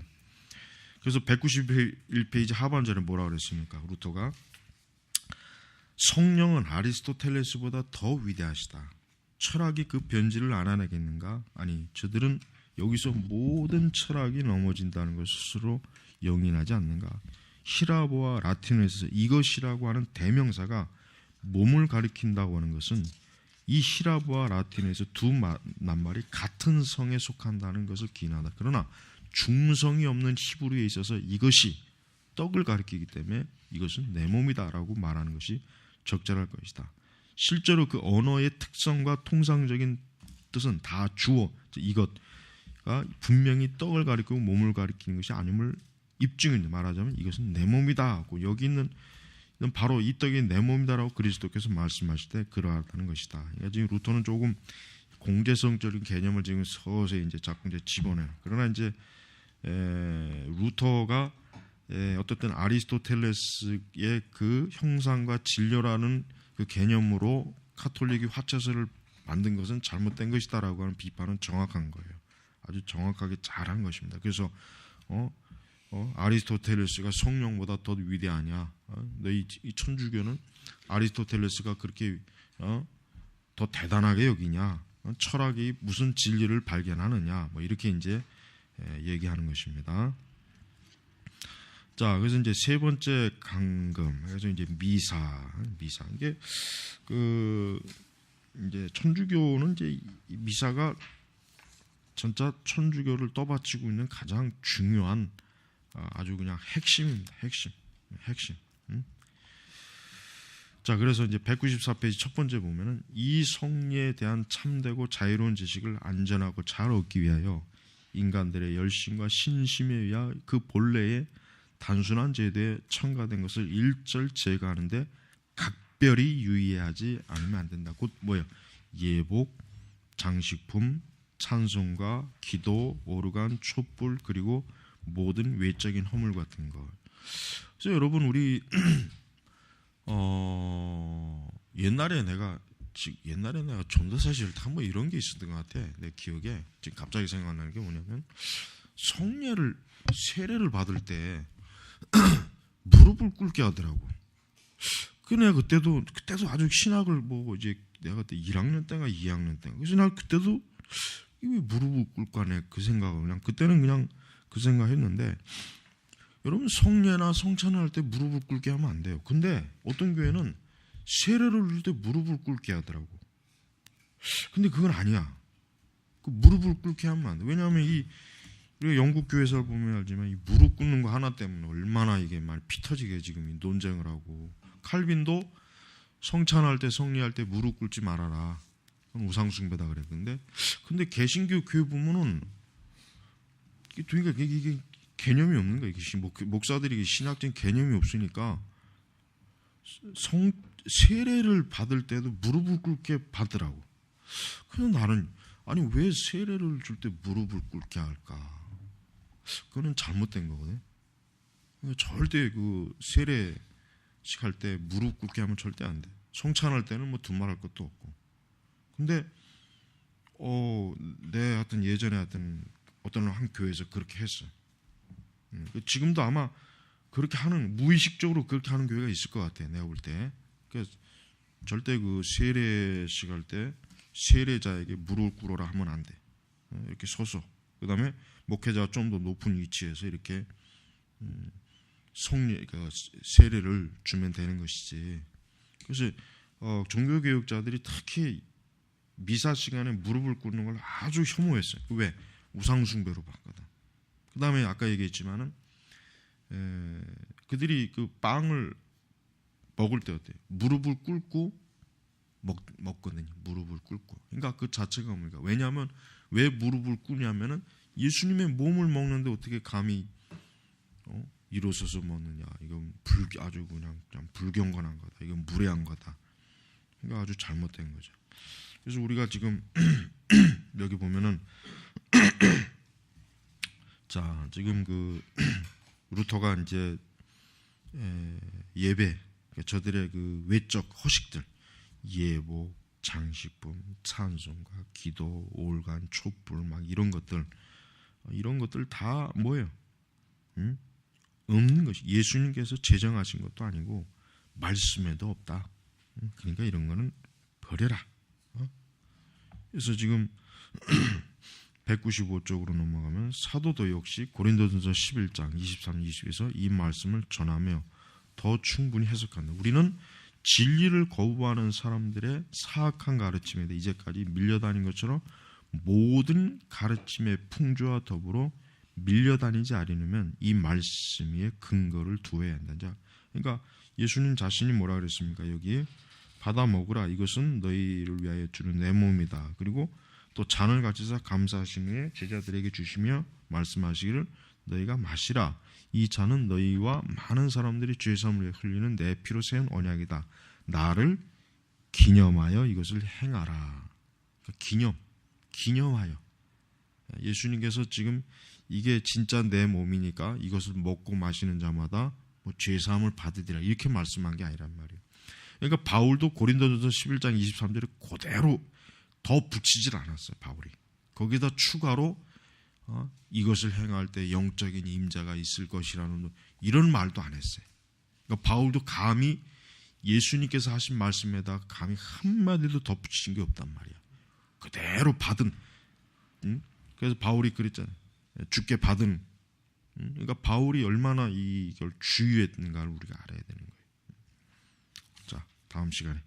그래서 191페이지 하반절에 뭐라 그랬습니까? 루터가 성령은 아리스토텔레스보다 더 위대하시다. 철학이 그 변질을 알아내겠는가? 아니, 저들은 여기서 모든 철학이 넘어진다는 것 스스로 영인하지 않는가? 히라보와 라틴어에서 이것이라고 하는 대명사가 몸을 가리킨다고 하는 것은 이 히라보와 라틴어에서 두 낱말이 같은 성에 속한다는 것을 기인하다. 그러나 중성이 없는 히브리에 있어서 이것이 떡을 가리키기 때문에 이것은 내 몸이다라고 말하는 것이 적절할 것이다. 실제로 그 언어의 특성과 통상적인 뜻은 다 주어, 이것가 분명히 떡을 가리키고 몸을 가리키는 것이 아님을 입증을 말하자면 이것은 내 몸이다 하고 여기 있는 바로 이 떡이 내 몸이다라고 그리스도께서 말씀하실 때 그러하다는 것이다. 그러니까 지금 루터는 조금 공제성적인 개념을 지금 서서히 이제 자꾸 이제 집어내요. 그러나 이제 루터가 어떻든 아리스토텔레스의 그 형상과 진료라는 그 개념으로 카톨릭이 화채설을 만든 것은 잘못된 것이다라고 하는 비판은 정확한 거예요. 아주 정확하게 잘한 것입니다. 그래서 아리스토텔레스가 성령보다 더 위대하냐? 너희 이 천주교는 아리스토텔레스가 그렇게 더 대단하게 여기냐? 철학이 무슨 진리를 발견하느냐? 뭐 이렇게 이제 얘기하는 것입니다. 자, 그래서 이제 세 번째 강금, 그래서 이제 미사 이게 그 이제 천주교는 이제 미사가 전자 천주교를 떠받치고 있는 가장 중요한 아주 그냥 핵심입니다. 핵심. 자, 그래서 이제 194페이지 첫 번째 보면은 이 성리에 대한 참되고 자유로운 지식을 안전하고 잘 얻기 위하여 인간들의 열심과 신심에 의하 그 본래의 단순한 제도에 첨가된 것을 일절 제거하는데 각별히 유의하지 않으면 안 된다. 곧 뭐예요? 예복, 장식품, 찬송가, 기도, 오르간, 촛불 그리고 모든 외적인 허물 같은 것. 그래서 여러분 우리 옛날에 내가 전도사실 뭐 이런 게 있었던 것 같아. 내 기억에 지금 갑자기 생각나는 게 뭐냐면 세례를 받을 때 무릎을 꿇게 하더라고. 그 내가 그때도 아주 신학을 보고 이제 내가 그때 1학년 때인가 2학년 때인가 그래서 나 그때도 왜 무릎을 꿇고 하네 그 생각을 그때는 그냥 그 생각했는데 여러분 성례나 성찬을 할 때 무릎을 꿇게 하면 안 돼요. 근데 어떤 교회는 세례를 할 때 무릎을 꿇게 하더라고. 근데 그건 아니야. 그 무릎을 꿇게 하면 안 돼. 왜냐하면 우리가 영국 교회에서 보면 알지만 이 무릎 꿇는 거 하나 때문에 얼마나 이게 말 피 터지게 지금 논쟁을 하고 칼빈도 성찬할 때 성례할 때 무릎 꿇지 말아라. 그건 우상숭배다 그랬는데 근데 개신교 교회 보면은 이게 개념이 없는 거야. 목사들이 신학적인 개념이 없으니까 세례를 받을 때도 무릎을 꿇게 받으라고. 그래서 나는 아니 왜 세례를 줄 때 무릎을 꿇게 할까? 그거는 잘못된 거거든. 절대 그 세례식 할 때 무릎 꿇게 하면 절대 안 돼. 성찬할 때는 뭐 두말할 것도 없고. 근데 하여튼 예전에 하여튼 어떤 한 교회에서 그렇게 했어. 지금도 아마 그렇게 하는 무의식적으로 그렇게 하는 교회가 있을 것 같아. 내가 볼 때. 그러니까 절대 그 세례식 할 때 세례자에게 무릎을 꿇어라 하면 안 돼. 이렇게 서서. 그다음에 목회자가 좀 더 높은 위치에서 이렇게 그러니까 세례를 주면 되는 것이지. 그래서 종교개혁자들이 특히 미사 시간에 무릎을 꿇는 걸 아주 혐오했어요. 왜? 우상숭배로 봤거든. 그 다음에 아까 얘기했지만은 그들이 그 빵을 먹을 때 어때? 무릎을 꿇고 먹거든요. 무릎을 꿇고. 그러니까 그 자체가 뭡니까? 왜냐하면 왜 무릎을 꿇냐면은 예수님의 몸을 먹는데 어떻게 감히 일어서서 먹느냐? 이건 아주 그냥 불경건한 거다. 이건 무례한 거다. 그러니까 아주 잘못된 거죠. 그래서 우리가 지금 여기 보면은 자 지금 그 루터가 이제 예배 그러니까 저들의 그 외적 허식들 예복, 장식품, 찬송가, 기도, 올간, 촛불 막 이런 것들 다 뭐예요? 없는 것이 예수님께서 제정하신 것도 아니고 말씀에도 없다. 그러니까 이런 거는 버려라. 그래서 지금 195쪽으로 넘어가면 사도도 역시 고린도전서 11장 23, 22에서 이 말씀을 전하며 더 충분히 해석한다. 우리는 진리를 거부하는 사람들의 사악한 가르침에 대해 이제까지 밀려다닌 것처럼 모든 가르침의 풍조와 더불어 밀려다니지 않으려면 이 말씀 위에 근거를 두어야 한다. 그러니까 예수님 자신이 뭐라 그랬습니까? 여기에 받아 먹으라. 이것은 너희를 위하여 주는 내 몸이다. 그리고 또 잔을 가지사 감사하신 후에 제자들에게 주시며 말씀하시기를 너희가 마시라. 이 잔은 너희와 많은 사람들이 죄 사함을 위해 흘리는 내 피로 세운 언약이다. 나를 기념하여 이것을 행하라. 그러니까 기념하여. 예수님께서 지금 이게 진짜 내 몸이니까 이것을 먹고 마시는 자마다 뭐 죄 사함을 받으리라 이렇게 말씀한 게 아니란 말이에요. 그러니까 바울도 고린도전서 11장 23절에 그대로 더 붙이질 않았어요. 바울이 거기다 추가로 이것을 행할 때 영적인 임자가 있을 것이라는 이런 말도 안 했어요. 그러니까 바울도 감히 예수님께서 하신 말씀에다 감히 한마디도 덧붙인 게 없단 말이야. 그대로 받은. 그래서 바울이 그랬잖아요. 주께 받은. 그러니까 바울이 얼마나 이걸 주의했는가를 우리가 알아야 되는 거예요. 자, 다음 시간에